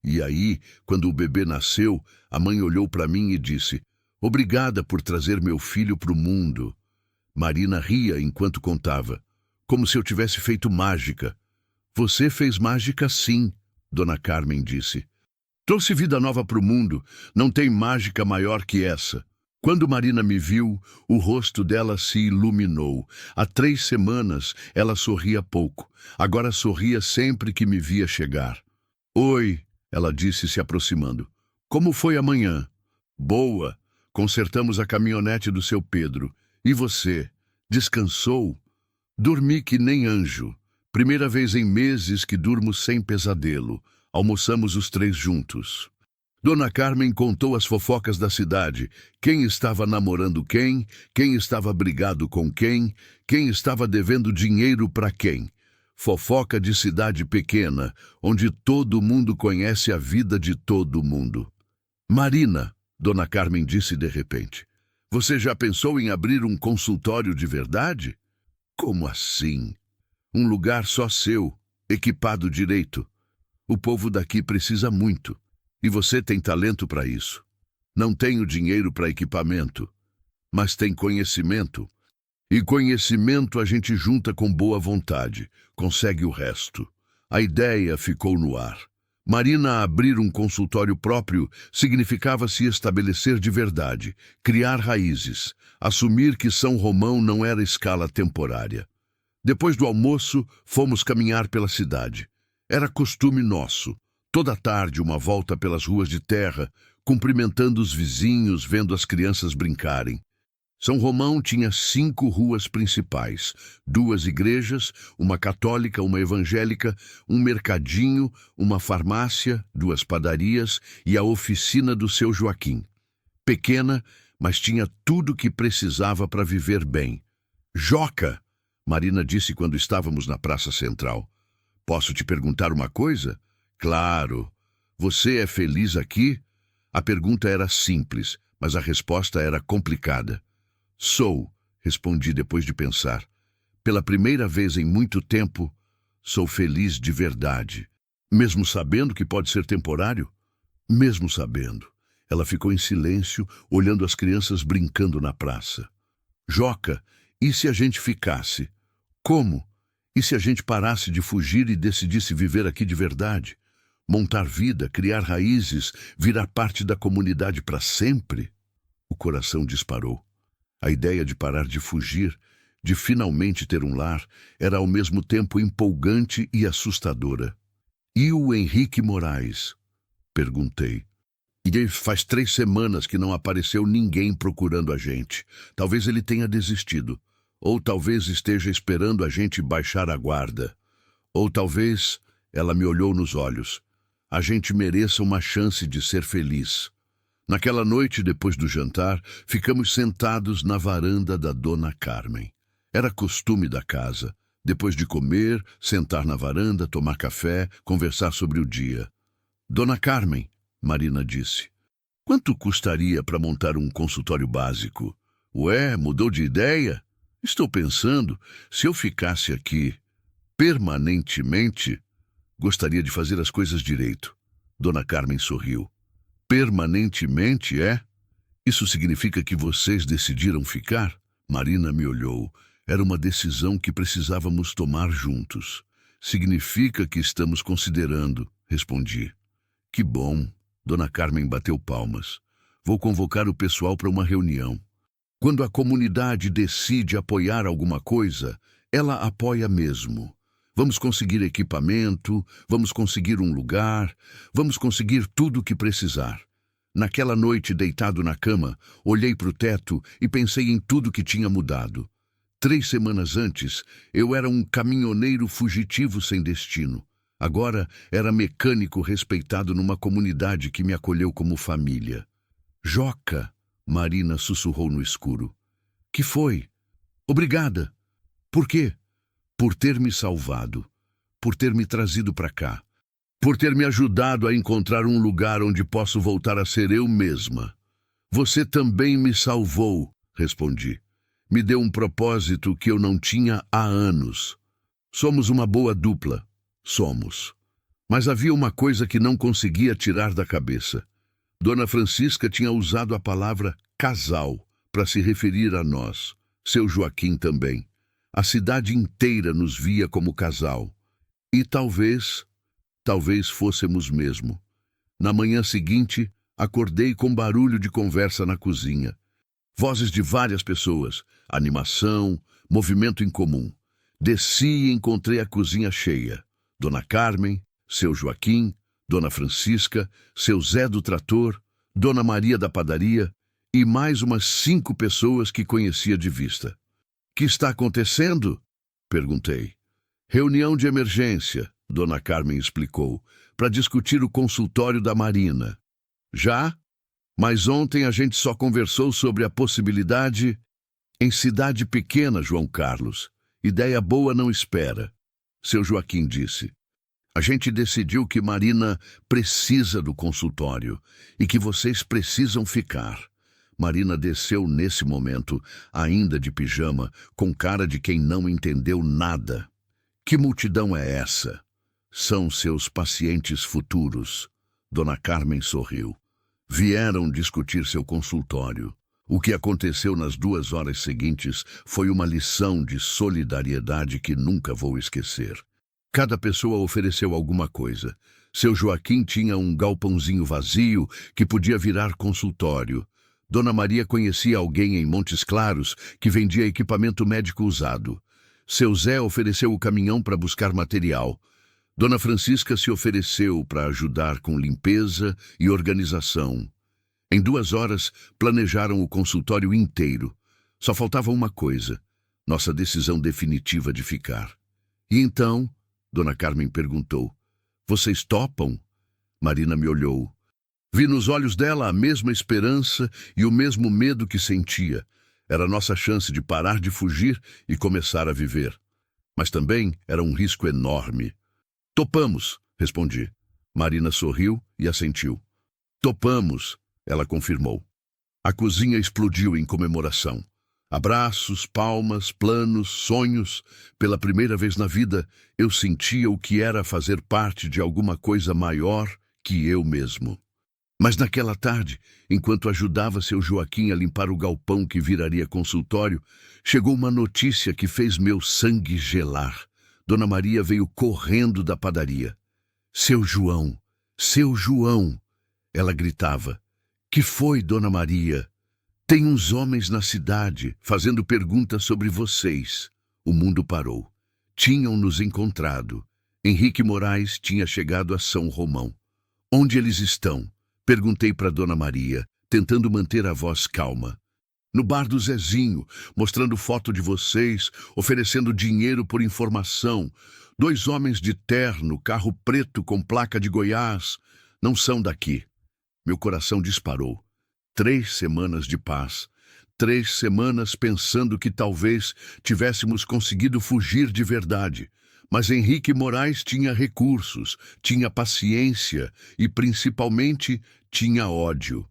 E aí, quando o bebê nasceu, a mãe olhou para mim e disse: "Obrigada por trazer meu filho para o mundo." Marina ria enquanto contava, como se eu tivesse feito mágica. "Você fez mágica sim," Dona Carmen disse. "Trouxe vida nova para o mundo, não tem mágica maior que essa." Quando Marina me viu, o rosto dela se iluminou. Há 3 semanas ela sorria pouco, agora sorria sempre que me via chegar. "Oi," ela disse se aproximando. "Como foi amanhã?" "Boa. Consertamos a caminhonete do seu Pedro. E você? Descansou?" "Dormi que nem anjo. Primeira vez em meses que durmo sem pesadelo. Almoçamos os 3 juntos." Dona Carmen contou as fofocas da cidade. Quem estava namorando quem estava brigado com quem estava devendo dinheiro para quem. Fofoca de cidade pequena, onde todo mundo conhece a vida de todo mundo. "Marina," Dona Carmen disse de repente, "você já pensou em abrir um consultório de verdade?" "Como assim?" "Um lugar só seu, equipado direito. O povo daqui precisa muito. E você tem talento para isso. Não tenho dinheiro para equipamento, mas tem conhecimento. E conhecimento a gente junta com boa vontade, consegue o resto." A ideia ficou no ar. Marina abrir um consultório próprio significava se estabelecer de verdade, criar raízes, assumir que São Romão não era escala temporária. Depois do almoço, fomos caminhar pela cidade. Era costume nosso. Toda tarde, uma volta pelas ruas de terra, cumprimentando os vizinhos, vendo as crianças brincarem. São Romão tinha 5 ruas principais, 2 igrejas, uma católica, uma evangélica, um mercadinho, uma farmácia, 2 padarias e a oficina do seu Joaquim. Pequena, mas tinha tudo o que precisava para viver bem. "Joca," Marina disse quando estávamos na Praça Central. "Posso te perguntar uma coisa?" "Claro. Você é feliz aqui?" A pergunta era simples, mas a resposta era complicada. "Sou," respondi depois de pensar. "Pela primeira vez em muito tempo, sou feliz de verdade." "Mesmo sabendo que pode ser temporário?" "Mesmo sabendo." Ela ficou em silêncio, olhando as crianças brincando na praça. "Joca, e se a gente ficasse?" "Como? E se a gente parasse de fugir e decidisse viver aqui de verdade? Montar vida, criar raízes, virar parte da comunidade para sempre?" O coração disparou. A ideia de parar de fugir, de finalmente ter um lar, era ao mesmo tempo empolgante e assustadora. "E o Henrique Moraes?" perguntei. "E faz 3 semanas que não apareceu ninguém procurando a gente. Talvez ele tenha desistido. Ou talvez esteja esperando a gente baixar a guarda. Ou talvez," ela me olhou nos olhos, "a gente mereça uma chance de ser feliz." Naquela noite, depois do jantar, ficamos sentados na varanda da Dona Carmen. Era costume da casa. Depois de comer, sentar na varanda, tomar café, conversar sobre o dia. "Dona Carmen," Marina disse, "quanto custaria para montar um consultório básico?" "Ué, mudou de ideia?" "Estou pensando, se eu ficasse aqui permanentemente, gostaria de fazer as coisas direito." Dona Carmen sorriu. "Permanentemente, é? Isso significa que vocês decidiram ficar?" Marina me olhou. Era uma decisão que precisávamos tomar juntos. "Significa que estamos considerando," respondi. "Que bom." Dona Carmen bateu palmas. "Vou convocar o pessoal para uma reunião. Quando a comunidade decide apoiar alguma coisa, Ela apoia mesmo. Vamos conseguir equipamento, vamos conseguir um lugar, vamos conseguir tudo o que precisar. Naquela noite, deitado na cama, olhei para o teto e pensei em tudo que tinha mudado. 3 semanas antes, eu era um caminhoneiro fugitivo sem destino. Agora, era mecânico respeitado numa comunidade que me acolheu como família. Joca, Marina sussurrou no escuro. Que foi? Obrigada. Por quê? Por ter me salvado, por ter me trazido para cá, por ter me ajudado a encontrar um lugar onde posso voltar a ser eu mesma. Você também me salvou, respondi. Me deu um propósito que eu não tinha há anos. Somos uma boa dupla. Somos. Mas havia uma coisa que não conseguia tirar da cabeça. Dona Francisca tinha usado a palavra casal para se referir a nós. Seu Joaquim também. A cidade inteira nos via como casal. E talvez fôssemos mesmo. Na manhã seguinte, acordei com barulho de conversa na cozinha. Vozes de várias pessoas, animação, movimento em comum. Desci e encontrei a cozinha cheia. Dona Carmen, seu Joaquim, Dona Francisca, seu Zé do trator, Dona Maria da padaria e mais umas 5 pessoas que conhecia de vista. Que está acontecendo? Perguntei. Reunião de emergência, Dona Carmen explicou, para discutir o consultório da Marina. Já? Mas ontem a gente só conversou sobre a possibilidade em cidade pequena, João Carlos. Ideia boa não espera. Seu Joaquim disse. A gente decidiu que Marina precisa do consultório e que vocês precisam ficar. Marina desceu nesse momento, ainda de pijama, com cara de quem não entendeu nada. Que multidão é essa? São seus pacientes futuros. Dona Carmen sorriu. Vieram discutir seu consultório. O que aconteceu nas 2 horas seguintes foi uma lição de solidariedade que nunca vou esquecer. Cada pessoa ofereceu alguma coisa. Seu Joaquim tinha um galpãozinho vazio que podia virar consultório. Dona Maria conhecia alguém em Montes Claros que vendia equipamento médico usado. Seu Zé ofereceu o caminhão para buscar material. Dona Francisca se ofereceu para ajudar com limpeza e organização. Em 2 horas, planejaram o consultório inteiro. Só faltava uma coisa, nossa decisão definitiva de ficar. E então, Dona Carmen perguntou, vocês topam? Marina me olhou. Vi nos olhos dela a mesma esperança e o mesmo medo que sentia. Era nossa chance de parar de fugir e começar a viver. Mas também era um risco enorme. Topamos, respondi. Marina sorriu e assentiu. Topamos, ela confirmou. A cozinha explodiu em comemoração. Abraços, palmas, planos, sonhos. Pela primeira vez na vida, eu sentia o que era fazer parte de alguma coisa maior que eu mesmo. Mas naquela tarde, enquanto ajudava seu Joaquim a limpar o galpão que viraria consultório, chegou uma notícia que fez meu sangue gelar. Dona Maria veio correndo da padaria. Seu João! Seu João! Ela gritava. Que foi, Dona Maria? Tem uns homens na cidade fazendo perguntas sobre vocês. O mundo parou. Tinham nos encontrado. Henrique Moraes tinha chegado a São Romão. Onde eles estão? Perguntei para Dona Maria, tentando manter a voz calma. No bar do Zezinho, mostrando foto de vocês, oferecendo dinheiro por informação. 2 homens de terno, carro preto com placa de Goiás. Não são daqui. Meu coração disparou. 3 semanas de paz. 3 semanas pensando que talvez tivéssemos conseguido fugir de verdade. Mas Henrique Moraes tinha recursos, tinha paciência e, principalmente, tinha ódio.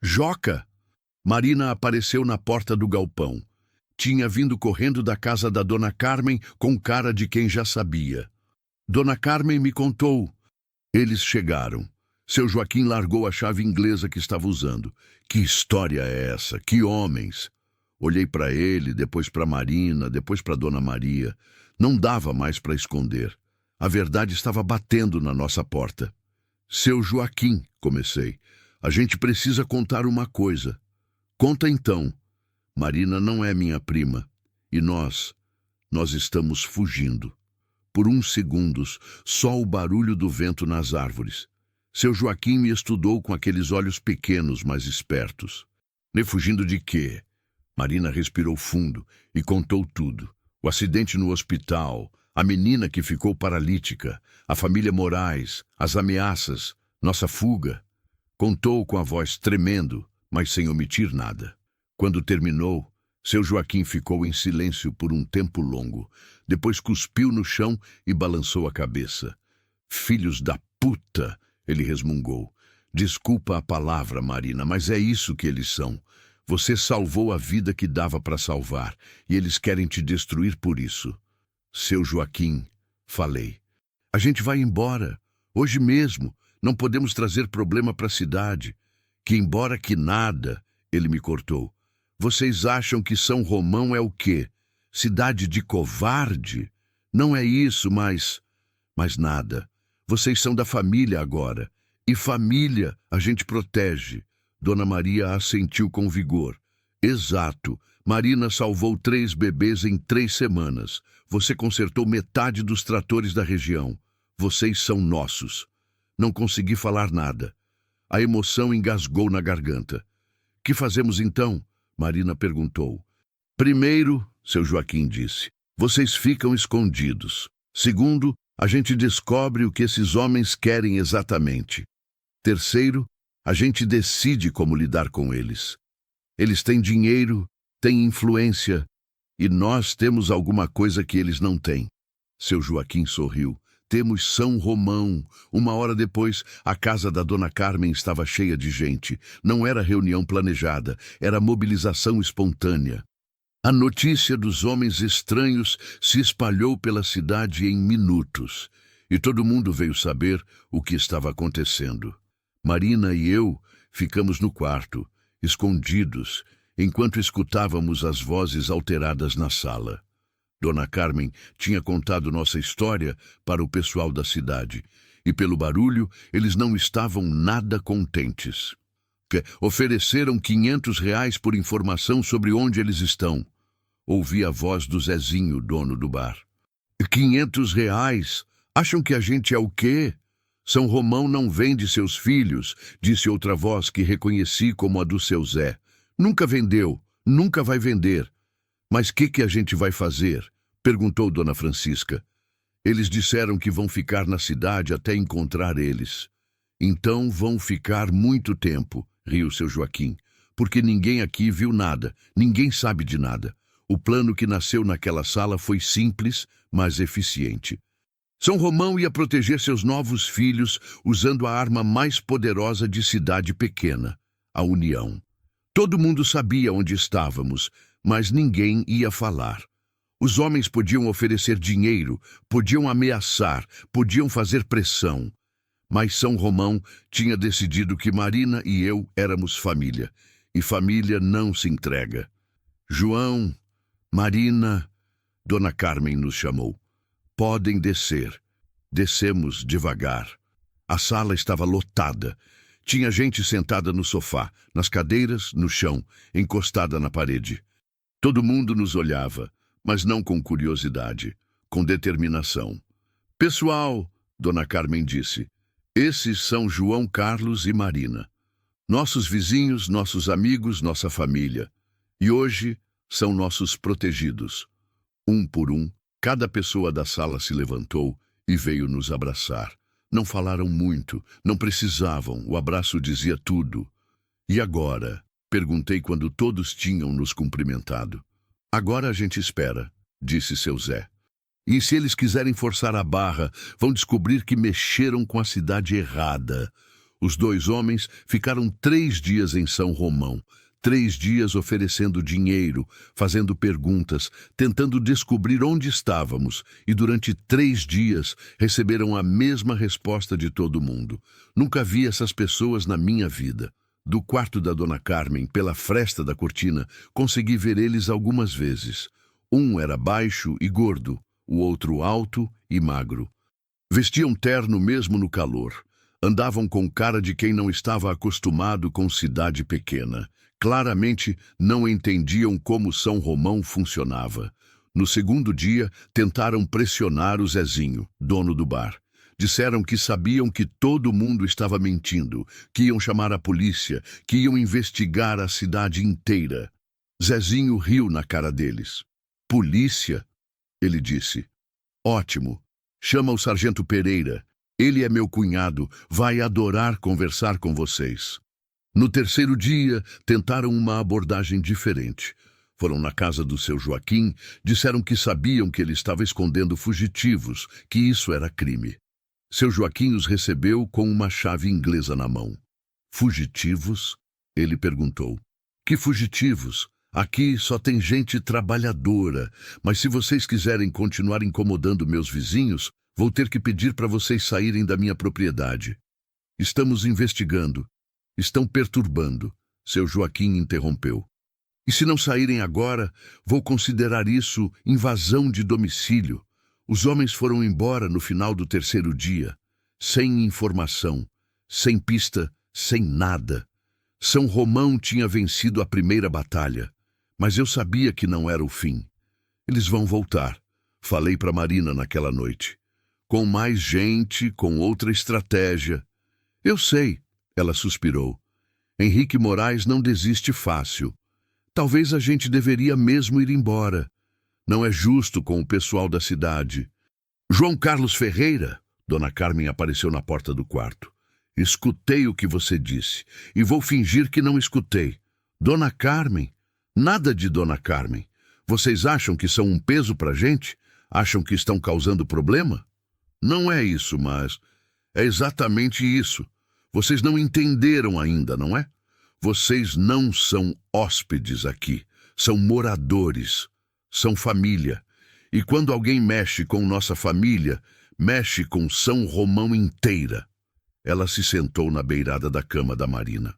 Joca! Marina apareceu na porta do galpão. Tinha vindo correndo da casa da Dona Carmen com cara de quem já sabia. Dona Carmen me contou. Eles chegaram. Seu Joaquim largou a chave inglesa que estava usando. Que história é essa? Que homens! Olhei para ele, depois para Marina, depois para Dona Maria. Não dava mais para esconder. A verdade estava batendo na nossa porta. Seu Joaquim, comecei. A gente precisa contar uma coisa. Conta então. Marina não é minha prima. E nós Nós estamos fugindo. Por uns segundos, só o barulho do vento nas árvores. Seu Joaquim me estudou com aqueles olhos pequenos, mas espertos. Fugindo de quê? Marina respirou fundo e contou tudo. O acidente no hospital, a menina que ficou paralítica, a família Moraes, as ameaças, nossa fuga. Contou com a voz tremendo, mas sem omitir nada. Quando terminou, seu Joaquim ficou em silêncio por um tempo longo. Depois cuspiu no chão e balançou a cabeça. Filhos da puta, ele resmungou. Desculpa a palavra, Marina, mas é isso que eles são. Você salvou a vida que dava para salvar, e eles querem te destruir por isso. Seu Joaquim, falei. A gente vai embora. Hoje mesmo. Não podemos trazer problema para a cidade. Que embora que nada, ele me cortou. Vocês acham que São Romão é o quê? Cidade de covarde? Não é isso, mas nada. Vocês são da família agora. E família a gente protege. Dona Maria assentiu com vigor. Exato. Marina salvou 3 bebês em 3 semanas. Você consertou metade dos tratores da região. Vocês são nossos. Não consegui falar nada. A emoção engasgou na garganta. Que fazemos então? Marina perguntou. Primeiro, seu Joaquim disse, vocês ficam escondidos. Segundo, a gente descobre o que esses homens querem exatamente. Terceiro, a gente decide como lidar com eles. Eles têm dinheiro, têm influência, e nós temos alguma coisa que eles não têm. Seu Joaquim sorriu. Temos São Romão. 1 hora depois, a casa da Dona Carmen estava cheia de gente. Não era reunião planejada, era mobilização espontânea. A notícia dos homens estranhos se espalhou pela cidade em minutos, e todo mundo veio saber o que estava acontecendo. Marina e eu ficamos no quarto, escondidos, enquanto escutávamos as vozes alteradas na sala. Dona Carmen tinha contado nossa história para o pessoal da cidade, e pelo barulho eles não estavam nada contentes. Ofereceram R$ 500 por informação sobre onde eles estão. Ouvi a voz do Zezinho, dono do bar. R$ 500? Acham que a gente é o quê? São Romão não vende seus filhos, disse outra voz que reconheci como a do seu Zé. Nunca vendeu, nunca vai vender. Mas que a gente vai fazer? Perguntou Dona Francisca. Eles disseram que vão ficar na cidade até encontrar eles. Então vão ficar muito tempo, riu seu Joaquim, porque ninguém aqui viu nada, ninguém sabe de nada. O plano que nasceu naquela sala foi simples, mas eficiente. São Romão ia proteger seus novos filhos usando a arma mais poderosa de cidade pequena, a união. Todo mundo sabia onde estávamos, mas ninguém ia falar. Os homens podiam oferecer dinheiro, podiam ameaçar, podiam fazer pressão. Mas São Romão tinha decidido que Marina e eu éramos família, e família não se entrega. João, Marina, Dona Carmen nos chamou. Podem descer. Descemos devagar. A sala estava lotada. Tinha gente sentada no sofá, nas cadeiras, no chão, encostada na parede. Todo mundo nos olhava, mas não com curiosidade, com determinação. Pessoal, Dona Carmen disse, esses são João Carlos e Marina. Nossos vizinhos, nossos amigos, nossa família. E hoje são nossos protegidos. Um por um, cada pessoa da sala se levantou e veio nos abraçar. Não falaram muito, não precisavam, o abraço dizia tudo. E agora? Perguntei quando todos tinham nos cumprimentado. Agora a gente espera, disse seu Zé. E se eles quiserem forçar a barra, vão descobrir que mexeram com a cidade errada. Os 2 homens ficaram 3 dias em São Romão, 3 dias oferecendo dinheiro, fazendo perguntas, tentando descobrir onde estávamos, e durante 3 dias receberam a mesma resposta de todo mundo. Nunca vi essas pessoas na minha vida. Do quarto da Dona Carmen, pela fresta da cortina, consegui ver eles algumas vezes. Um era baixo e gordo, o outro alto e magro. Vestiam terno mesmo no calor. Andavam com cara de quem não estava acostumado com cidade pequena. Claramente não entendiam como São Romão funcionava. No segundo dia, tentaram pressionar o Zezinho, dono do bar. Disseram que sabiam que todo mundo estava mentindo, que iam chamar a polícia, que iam investigar a cidade inteira. Zezinho riu na cara deles. Polícia? Ele disse. Ótimo. Chama o Sargento Pereira. Ele é meu cunhado, vai adorar conversar com vocês. No terceiro dia, tentaram uma abordagem diferente. Foram na casa do seu Joaquim, disseram que sabiam que ele estava escondendo fugitivos, que isso era crime. Seu Joaquim os recebeu com uma chave inglesa na mão. Fugitivos? Ele perguntou. Que fugitivos? Aqui só tem gente trabalhadora, mas se vocês quiserem continuar incomodando meus vizinhos, vou ter que pedir para vocês saírem da minha propriedade. Estamos investigando. Estão perturbando. Seu Joaquim interrompeu. E se não saírem agora, vou considerar isso invasão de domicílio. Os homens foram embora no final do terceiro dia, sem informação, sem pista, sem nada. São Romão tinha vencido a primeira batalha, mas eu sabia que não era o fim. Eles vão voltar, falei para Marina naquela noite. Com mais gente, com outra estratégia. Eu sei, ela suspirou. Henrique Moraes não desiste fácil. Talvez a gente deveria mesmo ir embora. Não é justo com o pessoal da cidade. João Carlos Ferreira, Dona Carmen apareceu na porta do quarto. Escutei o que você disse e vou fingir que não escutei. Dona Carmen? Nada de Dona Carmen. Vocês acham que são um peso pra gente? Acham que estão causando problema? Não é isso, mas é exatamente isso. Vocês não entenderam ainda, não é? Vocês não são hóspedes aqui, são moradores, são família. E quando alguém mexe com nossa família, mexe com São Romão inteira. Ela se sentou na beirada da cama da Marina.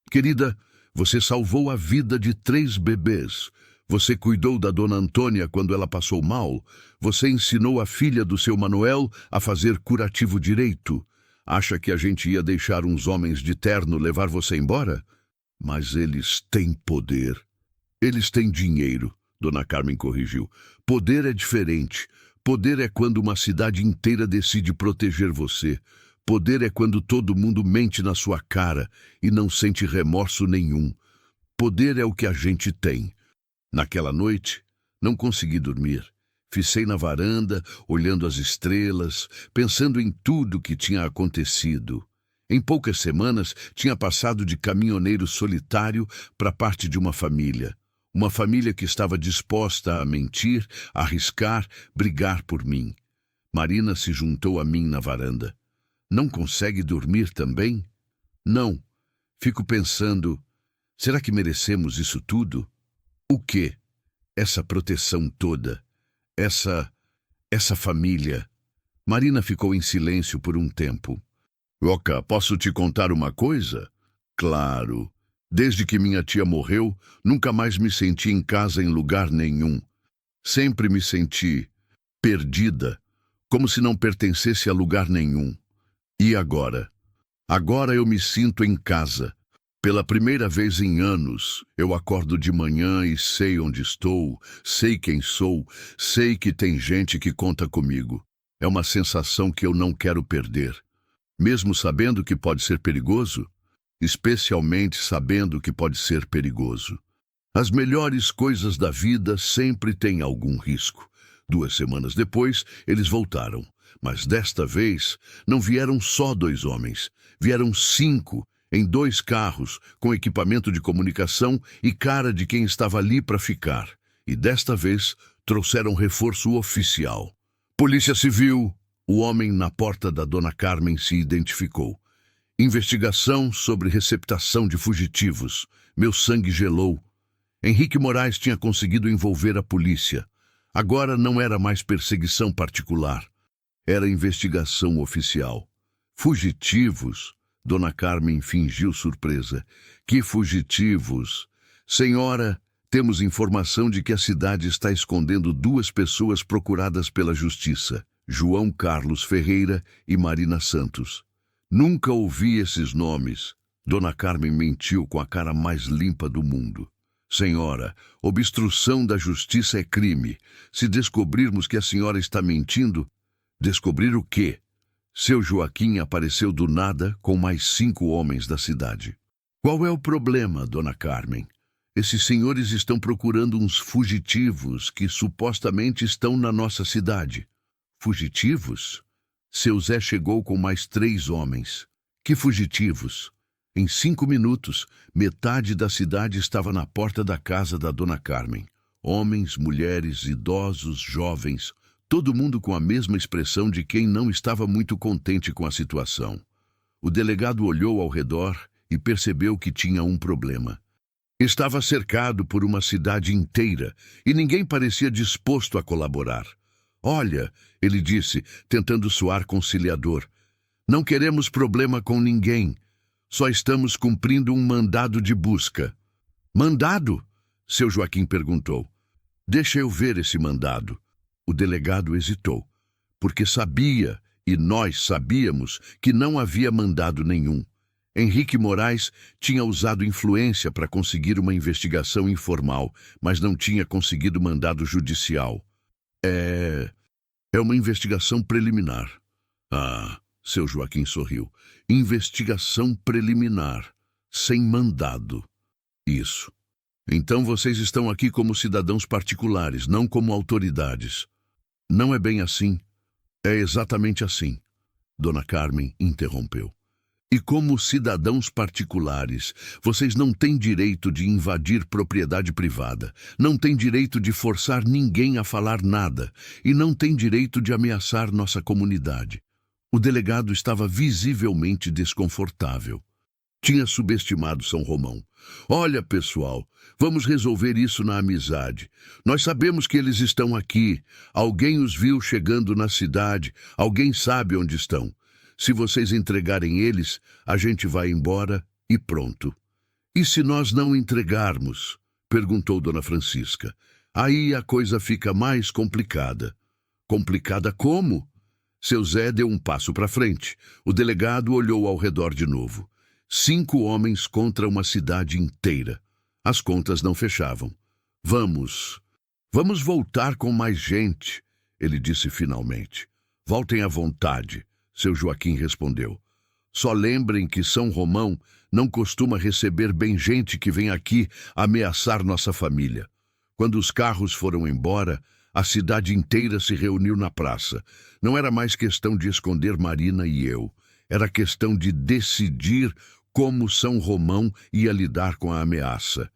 Querida, você salvou a vida de 3 bebês. Você cuidou da Dona Antônia quando ela passou mal. Você ensinou a filha do seu Manuel a fazer curativo direito. Acha que a gente ia deixar uns homens de terno levar você embora? Mas eles têm poder. Eles têm dinheiro, Dona Carmen corrigiu. Poder é diferente. Poder é quando uma cidade inteira decide proteger você. Poder é quando todo mundo mente na sua cara e não sente remorso nenhum. Poder é o que a gente tem. Naquela noite, não consegui dormir. Ficei na varanda, olhando as estrelas, pensando em tudo que tinha acontecido. Em poucas semanas, tinha passado de caminhoneiro solitário para parte de uma família que estava disposta a mentir, arriscar, brigar por mim. Marina se juntou a mim na varanda. Não consegue dormir também? Não. Fico pensando, será que merecemos isso tudo? O quê? Essa proteção toda? Essa família? Marina ficou em silêncio por um tempo. Oca, posso te contar uma coisa? Claro. Desde que minha tia morreu, nunca mais me senti em casa em lugar nenhum. Sempre me senti perdida, como se não pertencesse a lugar nenhum. E agora? Agora eu me sinto em casa. Pela primeira vez em anos, eu acordo de manhã e sei onde estou, sei quem sou, sei que tem gente que conta comigo. É uma sensação que eu não quero perder. Mesmo sabendo que pode ser perigoso, especialmente sabendo que pode ser perigoso. As melhores coisas da vida sempre têm algum risco. 2 semanas depois, eles voltaram. Mas desta vez, não vieram só 2 homens. Vieram 5, em 2 carros, com equipamento de comunicação e cara de quem estava ali para ficar. E desta vez, trouxeram reforço oficial. Polícia Civil. O homem na porta da Dona Carmen se identificou. Investigação sobre receptação de fugitivos. Meu sangue gelou. Henrique Moraes tinha conseguido envolver a polícia. Agora não era mais perseguição particular. Era investigação oficial. Fugitivos? Dona Carmen fingiu surpresa. Que fugitivos? Senhora, temos informação de que a cidade está escondendo 2 pessoas procuradas pela justiça. João Carlos Ferreira e Marina Santos. Nunca ouvi esses nomes. Dona Carmen mentiu com a cara mais limpa do mundo. Senhora, obstrução da justiça é crime. Se descobrirmos que a senhora está mentindo, descobrir o quê? Seu Joaquim apareceu do nada com mais 5 homens da cidade. Qual é o problema, dona Carmen? Esses senhores estão procurando uns fugitivos que supostamente estão na nossa cidade. Fugitivos? Seu Zé chegou com mais 3 homens. Que fugitivos? Em 5 minutos, metade da cidade estava na porta da casa da dona Carmen. Homens, mulheres, idosos, jovens, todo mundo com a mesma expressão de quem não estava muito contente com a situação. O delegado olhou ao redor e percebeu que tinha um problema. Estava cercado por uma cidade inteira e ninguém parecia disposto a colaborar. Olha, ele disse, tentando soar conciliador, não queremos problema com ninguém. Só estamos cumprindo um mandado de busca. Mandado? Seu Joaquim perguntou. Deixa eu ver esse mandado. O delegado hesitou, porque sabia, e nós sabíamos, que não havia mandado nenhum. Henrique Moraes tinha usado influência para conseguir uma investigação informal, mas não tinha conseguido mandado judicial. É uma investigação preliminar. Ah, seu Joaquim sorriu. Investigação preliminar, sem mandado. Isso. Então vocês estão aqui como cidadãos particulares, não como autoridades. Não é bem assim. É exatamente assim. Dona Carmen interrompeu. E como cidadãos particulares, vocês não têm direito de invadir propriedade privada, não têm direito de forçar ninguém a falar nada e não têm direito de ameaçar nossa comunidade. O delegado estava visivelmente desconfortável. Tinha subestimado São Romão. Olha, pessoal, vamos resolver isso na amizade. Nós sabemos que eles estão aqui. Alguém os viu chegando na cidade. Alguém sabe onde estão. Se vocês entregarem eles, a gente vai embora e pronto. E se nós não entregarmos? Perguntou Dona Francisca. Aí a coisa fica mais complicada. Complicada como? Seu Zé deu um passo para frente. O delegado olhou ao redor de novo. 5 homens contra uma cidade inteira. As contas não fechavam. Vamos voltar com mais gente, ele disse finalmente. Voltem à vontade, seu Joaquim respondeu. Só lembrem que São Romão não costuma receber bem gente que vem aqui ameaçar nossa família. Quando os carros foram embora, a cidade inteira se reuniu na praça. Não era mais questão de esconder Marina e eu. Era questão de decidir como São Romão ia lidar com a ameaça.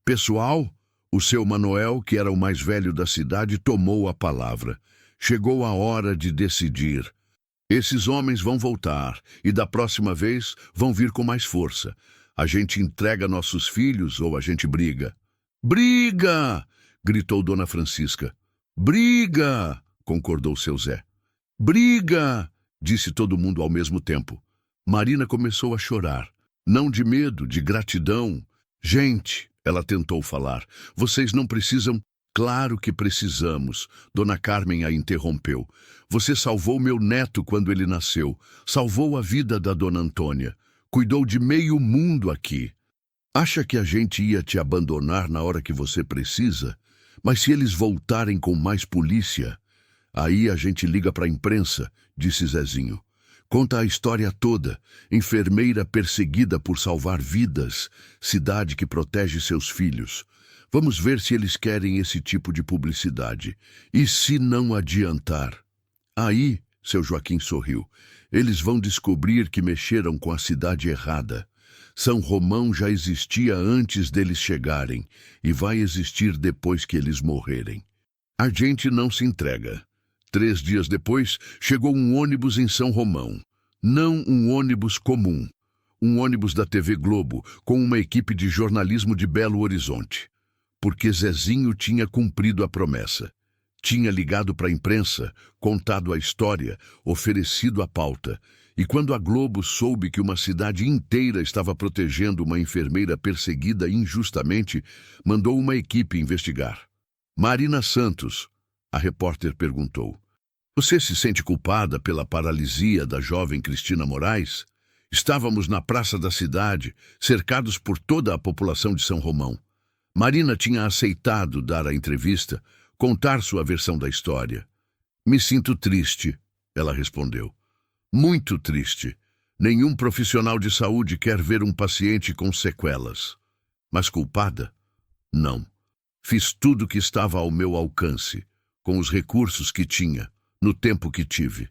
Pessoal, o seu Manuel, que era o mais velho da cidade, tomou a palavra. Chegou a hora de decidir. Esses homens vão voltar e da próxima vez vão vir com mais força. A gente entrega nossos filhos ou a gente briga. Briga! Gritou Dona Francisca. Briga! Concordou seu Zé. Briga! Disse todo mundo ao mesmo tempo. Marina começou a chorar. Não de medo, de gratidão. Gente, ela tentou falar, vocês não precisam... Claro que precisamos, Dona Carmen a interrompeu. Você salvou meu neto quando ele nasceu. Salvou a vida da Dona Antônia. Cuidou de meio mundo aqui. Acha que a gente ia te abandonar na hora que você precisa? Mas se eles voltarem com mais polícia, aí a gente liga para a imprensa, disse Zezinho. Conta a história toda. Enfermeira perseguida por salvar vidas. Cidade que protege seus filhos. Vamos ver se eles querem esse tipo de publicidade. E se não adiantar? Aí, seu Joaquim sorriu, eles vão descobrir que mexeram com a cidade errada. São Romão já existia antes deles chegarem e vai existir depois que eles morrerem. A gente não se entrega. 3 dias depois, chegou um ônibus em São Romão. Não um ônibus comum. Um ônibus da TV Globo, com uma equipe de jornalismo de Belo Horizonte. Porque Zezinho tinha cumprido a promessa. Tinha ligado para a imprensa, contado a história, oferecido a pauta. E quando a Globo soube que uma cidade inteira estava protegendo uma enfermeira perseguida injustamente, mandou uma equipe investigar. Marina Santos, a repórter perguntou. Você se sente culpada pela paralisia da jovem Cristina Moraes? Estávamos na praça da cidade, cercados por toda a população de São Romão. Marina tinha aceitado dar a entrevista, contar sua versão da história. Me sinto triste, ela respondeu. Muito triste. Nenhum profissional de saúde quer ver um paciente com sequelas. Mas culpada? Não. Fiz tudo o que estava ao meu alcance, com os recursos que tinha, no tempo que tive.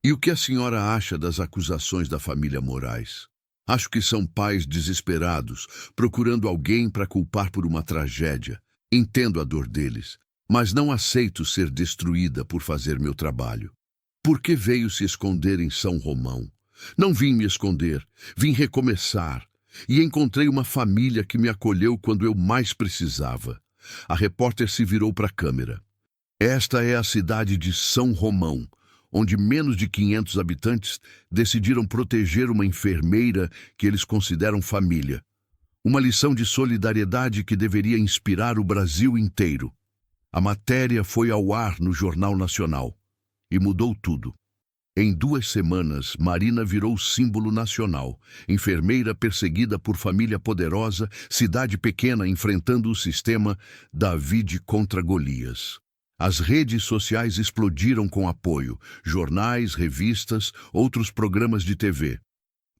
E o que a senhora acha das acusações da família Moraes? Acho que são pais desesperados, procurando alguém para culpar por uma tragédia. Entendo a dor deles, mas não aceito ser destruída por fazer meu trabalho. Por que veio se esconder em São Romão? Não vim me esconder, vim recomeçar. E encontrei uma família que me acolheu quando eu mais precisava. A repórter se virou para a câmera. Esta é a cidade de São Romão, onde menos de 500 habitantes decidiram proteger uma enfermeira que eles consideram família. Uma lição de solidariedade que deveria inspirar o Brasil inteiro. A matéria foi ao ar no Jornal Nacional e mudou tudo. Em 2 semanas, Marina virou símbolo nacional. Enfermeira perseguida por família poderosa, cidade pequena enfrentando o sistema, David contra Golias. As redes sociais explodiram com apoio, jornais, revistas, outros programas de TV.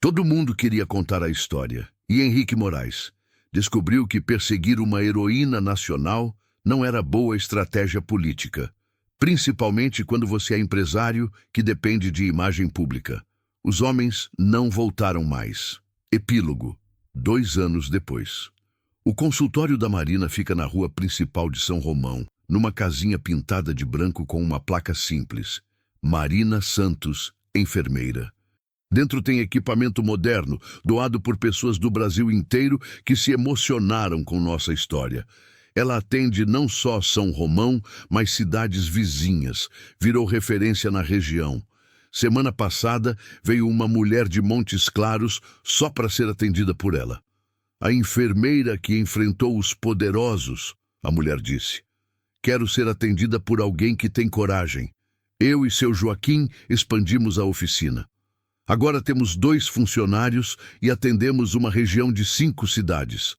Todo mundo queria contar a história. E Henrique Moraes descobriu que perseguir uma heroína nacional não era boa estratégia política. Principalmente quando você é empresário que depende de imagem pública. Os homens não voltaram mais. Epílogo. 2 anos depois. O consultório da Marina fica na rua principal de São Romão, numa casinha pintada de branco com uma placa simples. Marina Santos, enfermeira. Dentro tem equipamento moderno, doado por pessoas do Brasil inteiro que se emocionaram com nossa história. Ela atende não só São Romão, mas cidades vizinhas. Virou referência na região. Semana passada veio uma mulher de Montes Claros só para ser atendida por ela. A enfermeira que enfrentou os poderosos, a mulher disse. Quero ser atendida por alguém que tem coragem. Eu e seu Joaquim expandimos a oficina. Agora temos 2 funcionários e atendemos uma região de 5 cidades.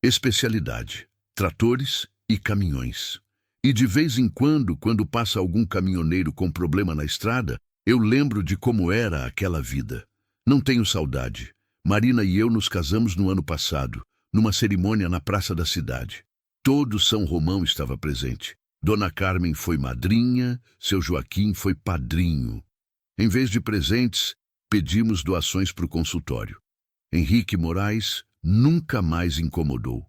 Especialidade. Tratores e caminhões. E de vez em quando passa algum caminhoneiro com problema na estrada, eu lembro de como era aquela vida. Não tenho saudade. Marina e eu nos casamos no ano passado, numa cerimônia na praça da cidade. Todo São Romão estava presente. Dona Carmen foi madrinha, seu Joaquim foi padrinho. Em vez de presentes, pedimos doações para o consultório. Henrique Moraes nunca mais incomodou.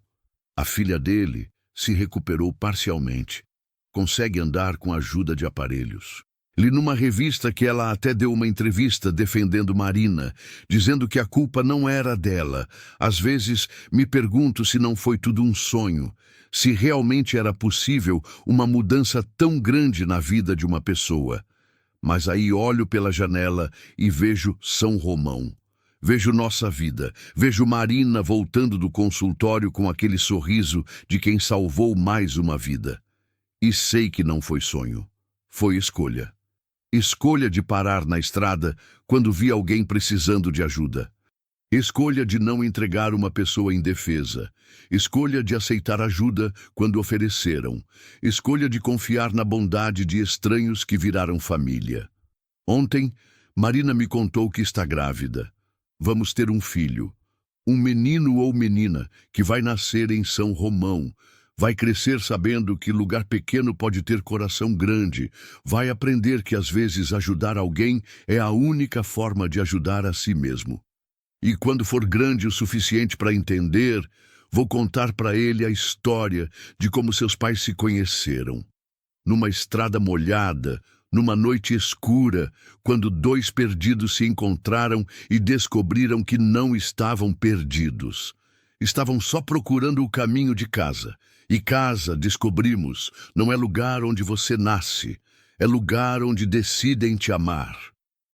A filha dele se recuperou parcialmente. Consegue andar com a ajuda de aparelhos. Li numa revista que ela até deu uma entrevista defendendo Marina, dizendo que a culpa não era dela. Às vezes me pergunto se não foi tudo um sonho, se realmente era possível uma mudança tão grande na vida de uma pessoa. Mas aí olho pela janela e vejo São Romão. Vejo nossa vida, vejo Marina voltando do consultório com aquele sorriso de quem salvou mais uma vida. E sei que não foi sonho, foi escolha. Escolha de parar na estrada quando vi alguém precisando de ajuda. Escolha de não entregar uma pessoa indefesa. Escolha de aceitar ajuda quando ofereceram. Escolha de confiar na bondade de estranhos que viraram família. Ontem, Marina me contou que está grávida. Vamos ter um filho, um menino ou menina que vai nascer em São Romão, vai crescer sabendo que lugar pequeno pode ter coração grande, vai aprender que às vezes ajudar alguém é a única forma de ajudar a si mesmo. E quando for grande o suficiente para entender, vou contar para ele a história de como seus pais se conheceram. Numa estrada molhada, numa noite escura, quando 2 perdidos se encontraram e descobriram que não estavam perdidos. Estavam só procurando o caminho de casa. E casa, descobrimos, não é lugar onde você nasce, é lugar onde decidem te amar.